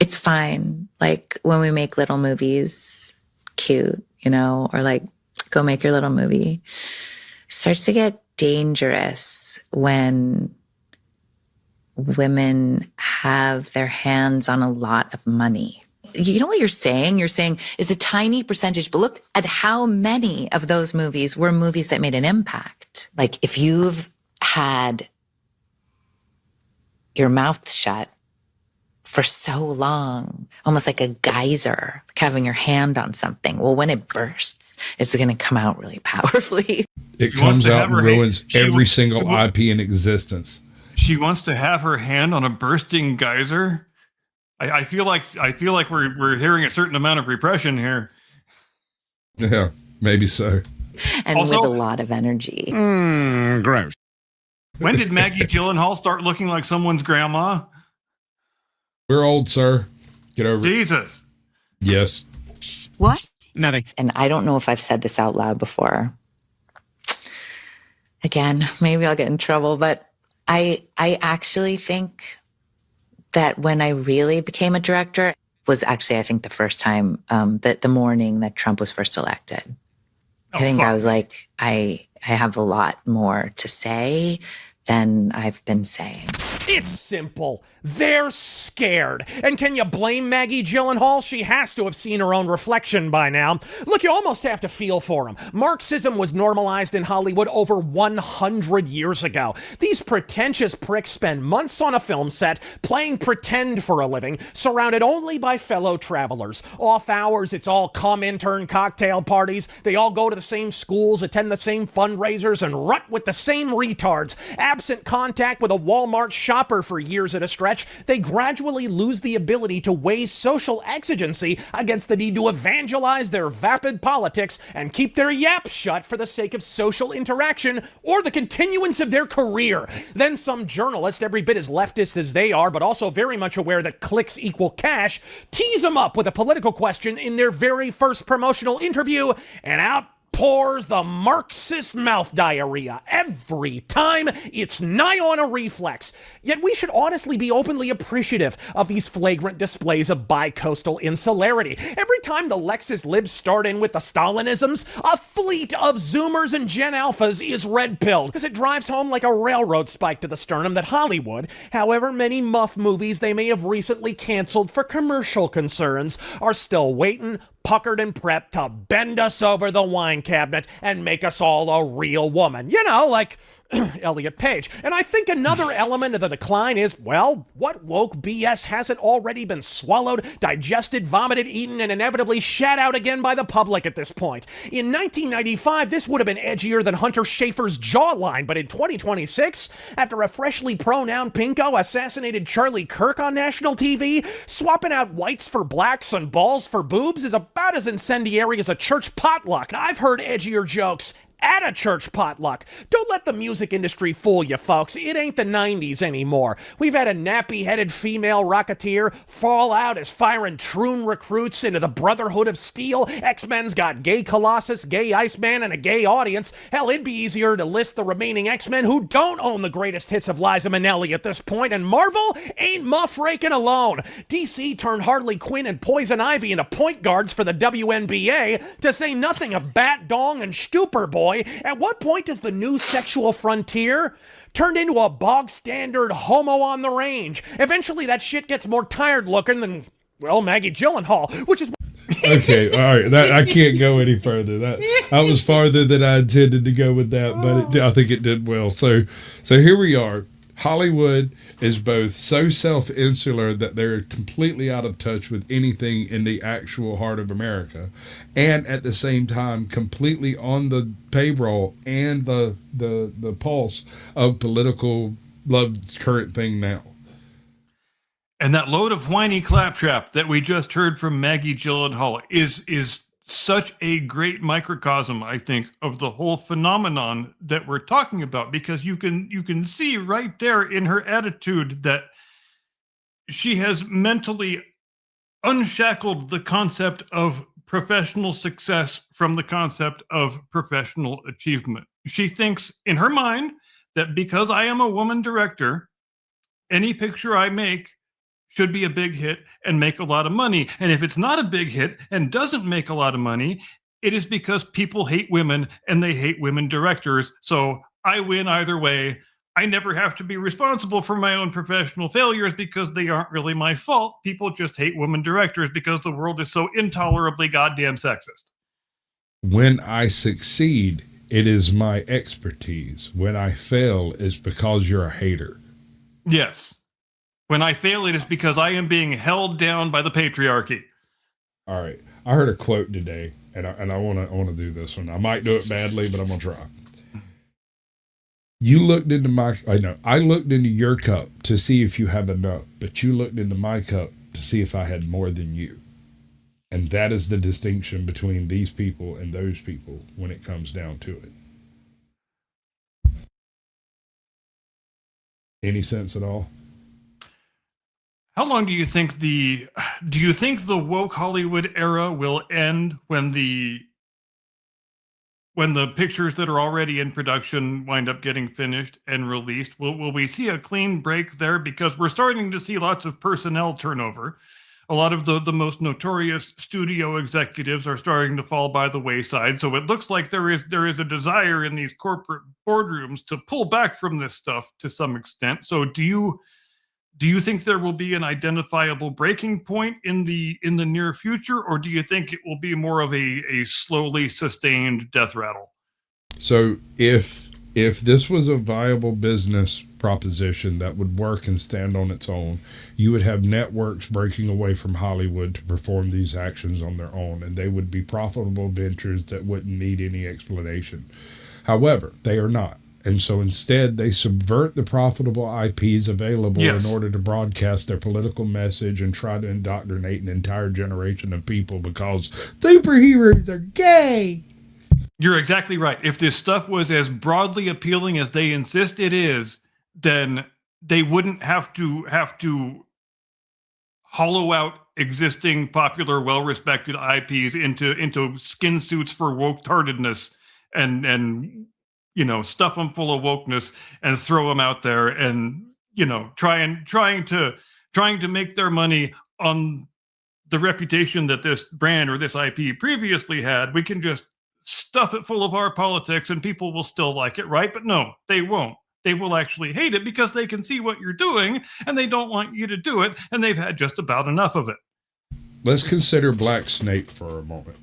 Speaker 8: it's fine. Like when we make little movies, cute, you know, or like go make your little movie. It starts to get dangerous when women have their hands on a lot of money. You know what you're saying? You're saying it's a tiny percentage, but look at how many of those movies were movies that made an impact. Like if you've had your mouth shut for so long, almost like a geyser, like having your hand on something. Well, when it bursts, it's going to come out really powerfully.
Speaker 1: It
Speaker 2: She wants
Speaker 1: comes
Speaker 2: to
Speaker 1: out
Speaker 2: have
Speaker 1: and
Speaker 2: her
Speaker 1: ruins
Speaker 2: hand- she
Speaker 1: every
Speaker 2: wa-
Speaker 1: single
Speaker 2: she wa-
Speaker 1: IP in existence.
Speaker 2: She wants to have her hand on a bursting geyser. I feel like we're hearing a certain amount of repression here.
Speaker 1: Yeah, maybe so.
Speaker 8: And
Speaker 2: Also-
Speaker 8: with a lot of energy.
Speaker 6: Gross.
Speaker 2: When did Maggie Gyllenhaal start looking like someone's grandma?
Speaker 1: We're old, sir. Get over it.
Speaker 2: Jesus.
Speaker 1: Yes.
Speaker 9: What? Nothing.
Speaker 8: And I don't know if I've said this out loud before. Again, maybe I'll get in trouble, but I actually think that when I really became a director was actually, I think, the first time, that the morning that Trump was first elected. I think I was like, I have a lot more to say than I've been saying.
Speaker 4: It's simple. They're scared. And can you blame Maggie Gyllenhaal? She has to have seen her own reflection by now. Look, you almost have to feel for him. Marxism was normalized in Hollywood over 100 years ago. These pretentious pricks spend months on a film set playing pretend for a living, surrounded only by fellow travelers. Off hours, it's all intern cocktail parties. They all go to the same schools, attend the same fundraisers, and rut with the same retards. Absent contact with a Walmart shopper for years at a stretch, they gradually lose the ability to weigh social exigency against the need to evangelize their vapid politics and keep their yaps shut for the sake of social interaction or the continuance of their career. Then some journalist, every bit as leftist as they are, but also very much aware that clicks equal cash, tease them up with a political question in their very first promotional interview, and out pours the Marxist mouth diarrhea. Every time it's nigh on a reflex. Yet we should honestly be openly appreciative of these flagrant displays of bi-coastal insularity. Every time the Lexus libs start in with the Stalinisms, a fleet of Zoomers and Gen Alphas is red-pilled because it drives home like a railroad spike to the sternum that Hollywood, however many muff movies they may have recently canceled for commercial concerns, are still waiting, puckered and prepped to bend us over the wine cabinet and make us all a real woman. You know, like Elliot Page. And I think another element of the decline is, well, what woke BS hasn't already been swallowed, digested, vomited, eaten, and inevitably shat out again by the public at this point? In 1995, this would have been edgier than Hunter Schafer's jawline, but in 2026, after a freshly pronounced pinko assassinated Charlie Kirk on national TV, swapping out whites for blacks and balls for boobs is about as incendiary as a church potluck. I've heard edgier jokes at a church potluck. Don't let the music industry fool you, folks. It ain't the 90s anymore. We've had a nappy-headed female rocketeer fall out as firing troon recruits into the Brotherhood of Steel. X-Men's got gay Colossus, gay Iceman, and a gay audience. Hell, it'd be easier to list the remaining X-Men who don't own the greatest hits of Liza Minnelli at this point, and Marvel ain't muff-raking alone. DC turned Harley Quinn and Poison Ivy into point guards for the WNBA, to say nothing of Bat Dong and Stupor Boy. At what point does the new sexual frontier turn into a bog-standard homo on the range? Eventually that shit gets more tired looking than, well, Maggie Gyllenhaal, which is...
Speaker 1: Okay, all right. I can't go any further. That was farther than I intended to go with that, but I think it did well. So here we are. Hollywood is both so self-insular that they're completely out of touch with anything in the actual heart of America, and at the same time completely on the payroll and the pulse of political love's current thing now.
Speaker 2: And that load of whiny claptrap that we just heard from Maggie Gyllenhaal is such a great microcosm, I think, of the whole phenomenon that we're talking about, because you can see right there in her attitude that she has mentally unshackled the concept of professional success from the concept of professional achievement. She thinks in her mind that because I am a woman director, any picture I make should be a big hit and make a lot of money. And if it's not a big hit and doesn't make a lot of money, it is because people hate women and they hate women directors. So I win either way. I never have to be responsible for my own professional failures because they aren't really my fault. People just hate women directors because the world is so intolerably goddamn sexist.
Speaker 1: When I succeed, it is my expertise. When I fail, it's because you're a hater.
Speaker 2: Yes. When I fail, it is because I am being held down by the patriarchy.
Speaker 1: All right. I heard a quote today, and I want to do this one. I might do it badly, but I'm going to try. I looked into your cup to see if you have enough, but you looked into my cup to see if I had more than you. And that is the distinction between these people and those people when it comes down to it. Any sense at all?
Speaker 2: How long do you think the woke Hollywood era will end when the pictures that are already in production wind up getting finished and released? Will we see a clean break there? Because we're starting to see lots of personnel turnover. A lot of the most notorious studio executives are starting to fall by the wayside. So it looks like there is a desire in these corporate boardrooms to pull back from this stuff to some extent. So do you think there will be an identifiable breaking point in the near future, or do you think it will be more of a slowly sustained death rattle?
Speaker 1: So if this was a viable business proposition that would work and stand on its own, you would have networks breaking away from Hollywood to perform these actions on their own, and they would be profitable ventures that wouldn't need any explanation. However, they are not. And so instead, they subvert the profitable IPs available in order to broadcast their political message and try to indoctrinate an entire generation of people because superheroes are gay.
Speaker 2: You're exactly right. If this stuff was as broadly appealing as they insist it is, then they wouldn't have to hollow out existing popular, well-respected IPs into skin suits for woke-tardedness and stuff them full of wokeness and throw them out there and trying to make their money on the reputation that this brand or this IP previously had. We can just stuff it full of our politics and people will still like it, right? But no, they won't. They will actually hate it because they can see what you're doing and they don't want you to do it, and they've had just about enough of it.
Speaker 1: Let's consider Black Snape for a moment.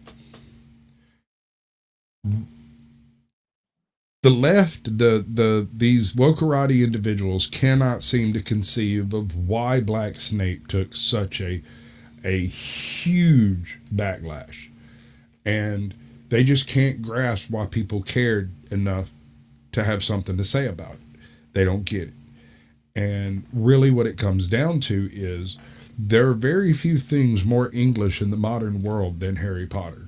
Speaker 1: The left, these wokerati individuals cannot seem to conceive of why Black Snape took such a huge backlash, and they just can't grasp why people cared enough to have something to say about it. They don't get it. And really what it comes down to is there are very few things more English in the modern world than Harry Potter.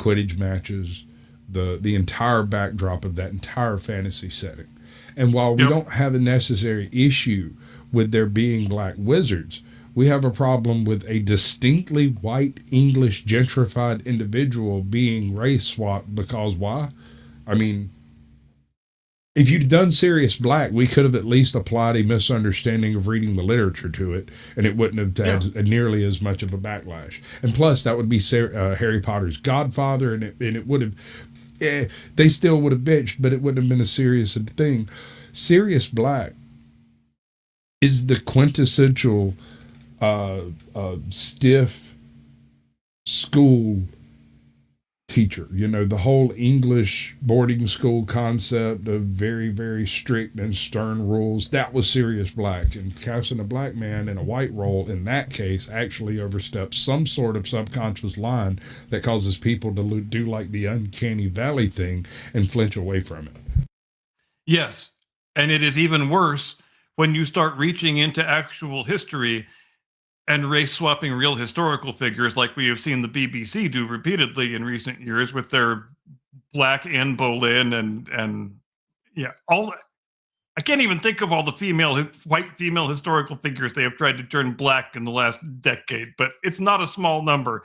Speaker 1: Quidditch matches, the entire backdrop of that entire fantasy setting. And while we don't have a necessary issue with there being black wizards, we have a problem with a distinctly white English gentrified individual being race swapped because why? I mean, if you'd done Sirius Black, we could have at least applied a misunderstanding of reading the literature to it, and it wouldn't have had nearly as much of a backlash. And plus, that would be Harry Potter's godfather, and it would have, they still would have bitched, but it wouldn't have been as serious a thing. Sirius Black is the quintessential stiff school teacher. The whole English boarding school concept of very, very strict and stern rules, that was Sirius Black. And casting a black man in a white role in that case actually oversteps some sort of subconscious line that causes people to do like the uncanny valley thing and flinch away from it.
Speaker 2: Yes. And it is even worse when you start reaching into actual history and race swapping real historical figures like we have seen the BBC do repeatedly in recent years with their Black Anne Boleyn and all. I can't even think of all the white female historical figures they have tried to turn black in the last decade, but it's not a small number.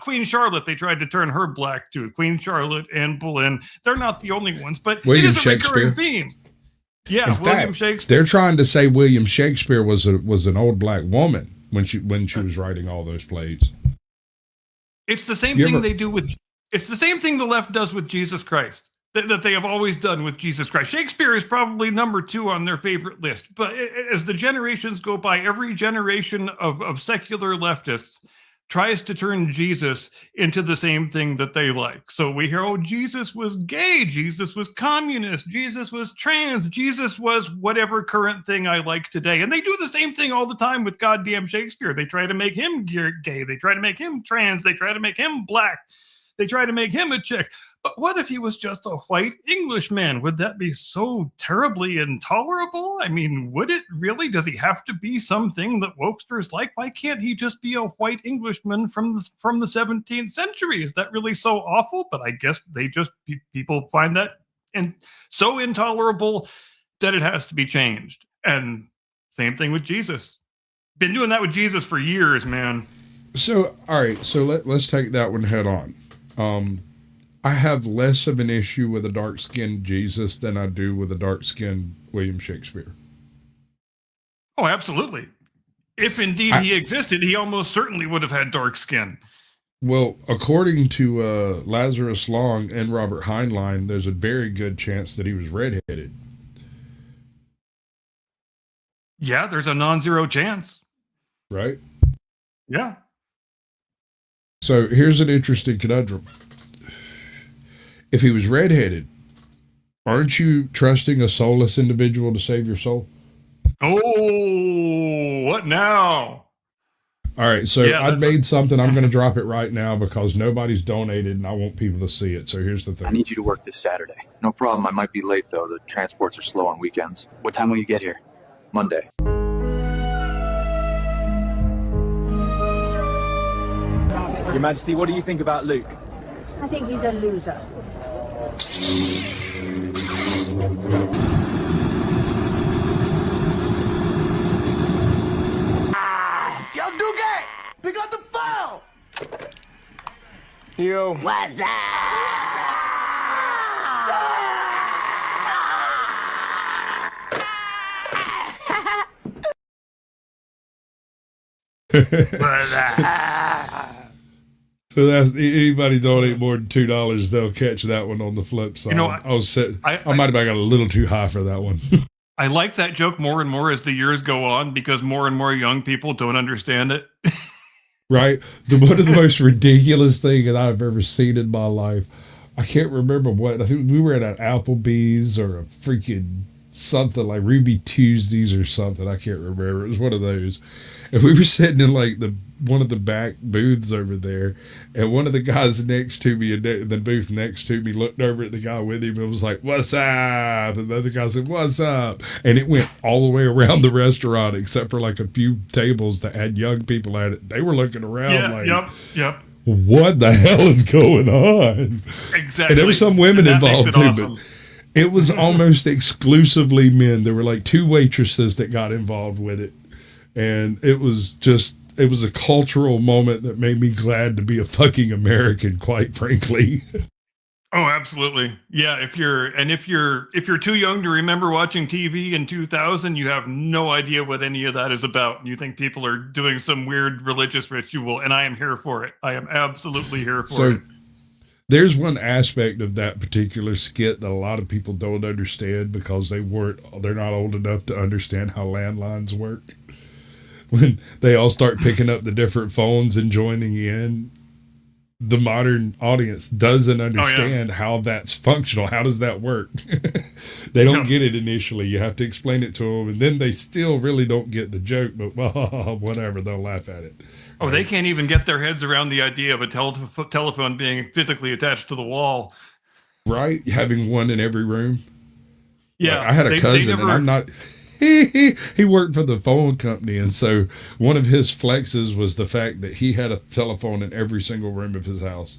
Speaker 2: Queen Charlotte, they tried to turn her black too. Queen Charlotte, Anne Boleyn, they're not the only ones, but
Speaker 1: William
Speaker 2: it is a recurring theme. Yeah,
Speaker 1: in
Speaker 2: William
Speaker 1: fact,
Speaker 2: Shakespeare.
Speaker 1: They're trying to say William Shakespeare was an old black woman when she was writing all those plays.
Speaker 2: It's the same thing it's the same thing the left does with Jesus Christ that they have always done with Jesus Christ. Shakespeare is probably number 2 on their favorite list, but as the generations go by, every generation of secular leftists tries to turn Jesus into the same thing that they like. So we hear, Jesus was gay, Jesus was communist, Jesus was trans, Jesus was whatever current thing I like today. And they do the same thing all the time with goddamn Shakespeare. They try to make him gay, they try to make him trans, they try to make him black, they try to make him a chick. But what if he was just a white Englishman? Would that be so terribly intolerable? I mean, would it really? Does he have to be something that wokesters like? Why can't he just be a white Englishman from the 17th century? Is that really so awful? But I guess people find that so intolerable that it has to be changed. And same thing with Jesus. Been doing that with Jesus for years, man.
Speaker 1: So, all right. So let's take that one head on. I have less of an issue with a dark-skinned Jesus than I do with a dark-skinned William Shakespeare.
Speaker 2: Oh, absolutely. If indeed he existed, he almost certainly would have had dark skin.
Speaker 1: Well, according to Lazarus Long and Robert Heinlein, there's a very good chance that he was redheaded.
Speaker 2: Yeah, there's a non-zero chance.
Speaker 1: Right?
Speaker 2: Yeah.
Speaker 1: So here's an interesting conundrum. If he was redheaded, aren't you trusting a soulless individual to save your soul?
Speaker 2: Oh, what now?
Speaker 1: All right, so I made something. I'm going to drop it right now because nobody's donated and I want people to see it. So here's the thing.
Speaker 10: I need you to work this Saturday.
Speaker 11: No problem. I might be late, though. The transports are slow on weekends.
Speaker 10: What time will you get here?
Speaker 11: Monday.
Speaker 12: Your Majesty, what do you think about Luke?
Speaker 13: I think he's a loser.
Speaker 3: Yo, Duque!
Speaker 12: Matthew.
Speaker 3: What's up?
Speaker 1: So that's anybody donate more than $2, they'll catch that one on the flip side.
Speaker 2: You know,
Speaker 1: I might have got a little too high for that one.
Speaker 2: I like that joke more and more as the years go on because more and more young people don't understand it.
Speaker 1: Right? One of the most ridiculous things that I've ever seen in my life. I can't remember what. I think we were at an Applebee's or a freaking something like Ruby Tuesdays or something. I can't remember. It was one of those. And we were sitting in like one of the back booths over there. And one of the guys next to me, in the booth next to me, looked over at the guy with him and was like, "What's up?" And the other guy said, "What's up?" And it went all the way around the restaurant except for like a few tables that had young people at it. They were looking around
Speaker 2: Yep.
Speaker 1: What the hell is going on?
Speaker 2: Exactly.
Speaker 1: And there were some women
Speaker 2: And that makes
Speaker 1: involved
Speaker 2: it
Speaker 1: too,
Speaker 2: awesome.
Speaker 1: but it was almost exclusively men. There were like 2 waitresses that got involved with it. And it was a cultural moment that made me glad to be a fucking American, quite frankly.
Speaker 2: Oh, absolutely. Yeah, if you're too young to remember watching TV in 2000, you have no idea what any of that is about. You think people are doing some weird religious ritual, and I am here for it. I am absolutely here for it.
Speaker 1: There's one aspect of that particular skit that a lot of people don't understand because they're not old enough to understand how landlines work. When they all start picking up the different phones and joining in, the modern audience doesn't understand how that's functional. How does that work? They don't get it initially. You have to explain it to them, and then they still really don't get the joke, but well, whatever, they'll laugh at it.
Speaker 2: Oh, they can't even get their heads around the idea of a telephone being physically attached to the wall.
Speaker 1: Right? Having one in every room.
Speaker 2: Yeah.
Speaker 1: Like, I had a cousin, and I'm not... He worked for the phone company, and so one of his flexes was the fact that he had a telephone in every single room of his house.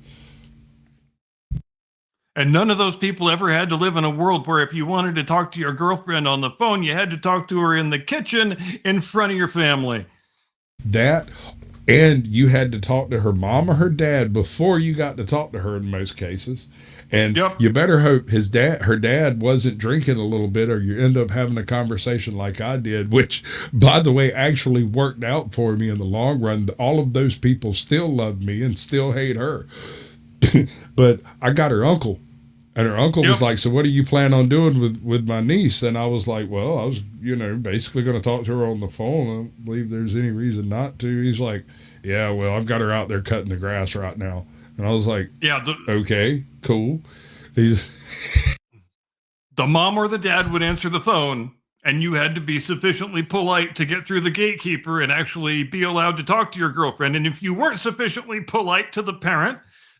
Speaker 2: And none of those people ever had to live in a world where if you wanted to talk to your girlfriend on the phone, you had to talk to her in the kitchen in front of your family.
Speaker 1: That, and you had to talk to her mom or her dad before you got to talk to her in most cases. And you better hope her dad wasn't drinking a little bit, or you end up having a conversation like I did, which, by the way, actually worked out for me in the long run. All of those people still love me and still hate her. But I got her uncle, and her uncle was like, "So what do you plan on doing with my niece?" And I was like, "Well, I was, basically going to talk to her on the phone. I don't believe there's any reason not to." He's like, "Yeah, well, I've got her out there cutting the grass right now." And I was like, okay, cool. The
Speaker 2: mom or the dad would answer the phone, and you had to be sufficiently polite to get through the gatekeeper and actually be allowed to talk to your girlfriend. And if you weren't sufficiently polite to the parent,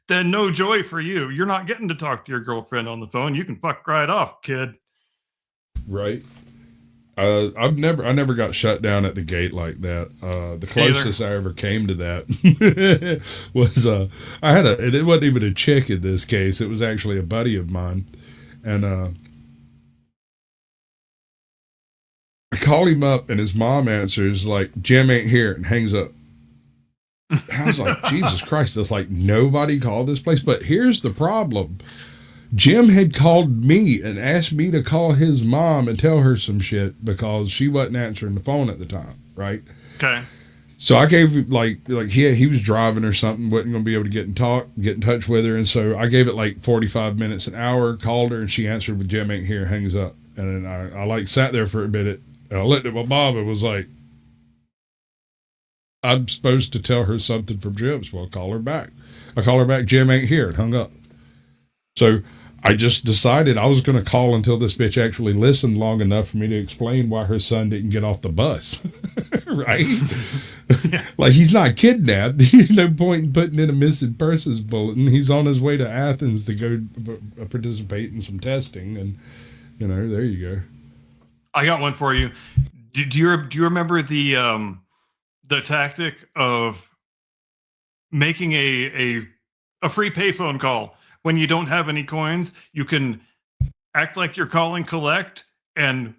Speaker 2: then no joy for you. You're not getting to talk to your girlfriend on the phone. You can fuck right off, kid.
Speaker 1: Right. I never got shut down at the gate like that. The closest I ever came to that was and it wasn't even a chick in this case. It was actually a buddy of mine, and I call him up, and his mom answers like, "Jim ain't here," and hangs up. I was like, Jesus Christ! That's like nobody called this place. But here's the problem. Jim had called me and asked me to call his mom and tell her some shit because she wasn't answering the phone at the time, right?
Speaker 2: Okay.
Speaker 1: So I gave he was driving or something, wasn't going to be able to get in touch with her, and so I gave it like 45 minutes, an hour, called her, and she answered with "Jim ain't here," hangs up, and then I sat there for a minute, and I looked at my mom and was like, "I'm supposed to tell her something from Jim, so I'll call her back." I call her back, "Jim ain't here," and hung up. So I just decided I was going to call until this bitch actually listened long enough for me to explain why her son didn't get off the bus. Right? Like, he's not kidnapped. There's no point in putting in a missing persons bulletin. He's on his way to Athens to go participate in some testing. And, there you go.
Speaker 2: I got one for you. Do you remember the tactic of making a free payphone call? When you don't have any coins, you can act like you're calling collect, and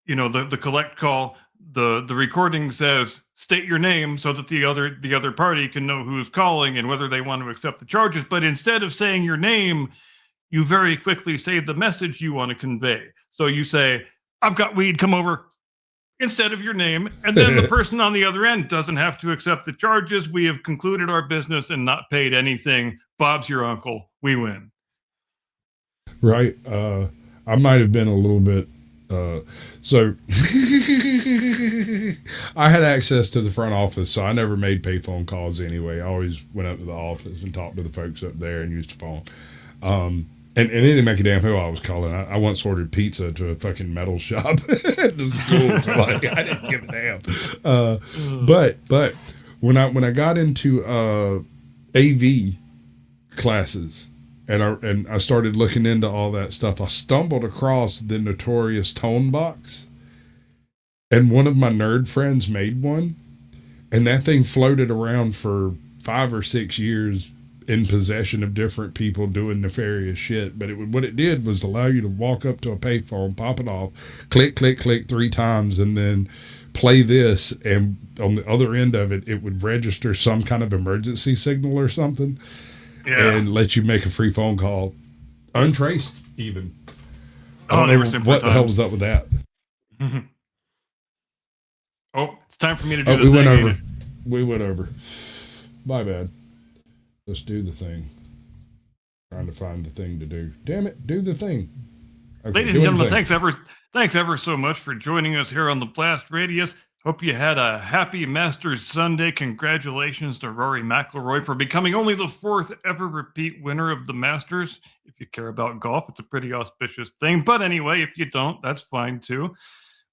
Speaker 2: the collect call the recording says state your name so that the other party can know who's calling and whether they want to accept the charges. But instead of saying your name, you very quickly say the message you want to convey. So you say, "I've got weed, come over," instead of your name, and then the person on the other end doesn't have to accept the charges. We have concluded our business and not paid anything. Bob's your uncle. We win.
Speaker 1: Right. I might have been a little bit. So I had access to the front office, so I never made payphone calls anyway. I always went up to the office and talked to the folks up there and used the phone. And it didn't make a damn who I was calling. I once ordered pizza to a fucking metal shop at the school. So like, I didn't give a damn. But when I got into AV classes, and I started looking into all that stuff, I stumbled across the notorious Tone Box, and one of my nerd friends made one, and that thing floated around for 5 or 6 years in possession of different people doing nefarious shit. But what it did was allow you to walk up to a payphone, pop it off, click, click, click 3 times, and then play this, and on the other end of it, it would register some kind of emergency signal or something. Yeah. And let you make a free phone call, untraced even.
Speaker 2: Oh, they were simpler
Speaker 1: what
Speaker 2: times.
Speaker 1: the hell was up with that?
Speaker 2: Oh, it's time for me to do the
Speaker 1: we
Speaker 2: thing.
Speaker 1: went
Speaker 2: ain't
Speaker 1: over.
Speaker 2: it?
Speaker 1: We went over. My bad. Let's do the thing. Trying to find the thing to do. Damn it, do the thing. Okay,
Speaker 2: Ladies and gentlemen, thanks ever so much for joining us here on the Blast Radius. Hope you had a happy Masters Sunday. Congratulations to Rory McIlroy for becoming only the 4th ever repeat winner of the Masters. If you care about golf, it's a pretty auspicious thing. But anyway, if you don't, that's fine too.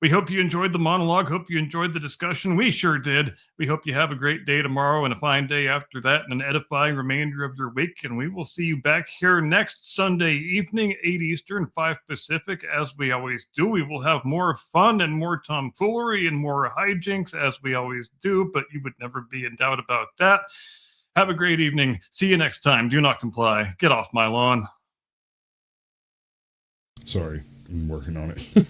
Speaker 2: We hope you enjoyed the monologue. Hope you enjoyed the discussion. We sure did. We hope you have a great day tomorrow and a fine day after that and an edifying remainder of your week. And we will see you back here next Sunday evening, 8 Eastern, 5 Pacific. As we always do, we will have more fun and more tomfoolery and more hijinks as we always do, but you would never be in doubt about that. Have a great evening. See you next time. Do not comply. Get off my lawn.
Speaker 1: Sorry, I'm working on it.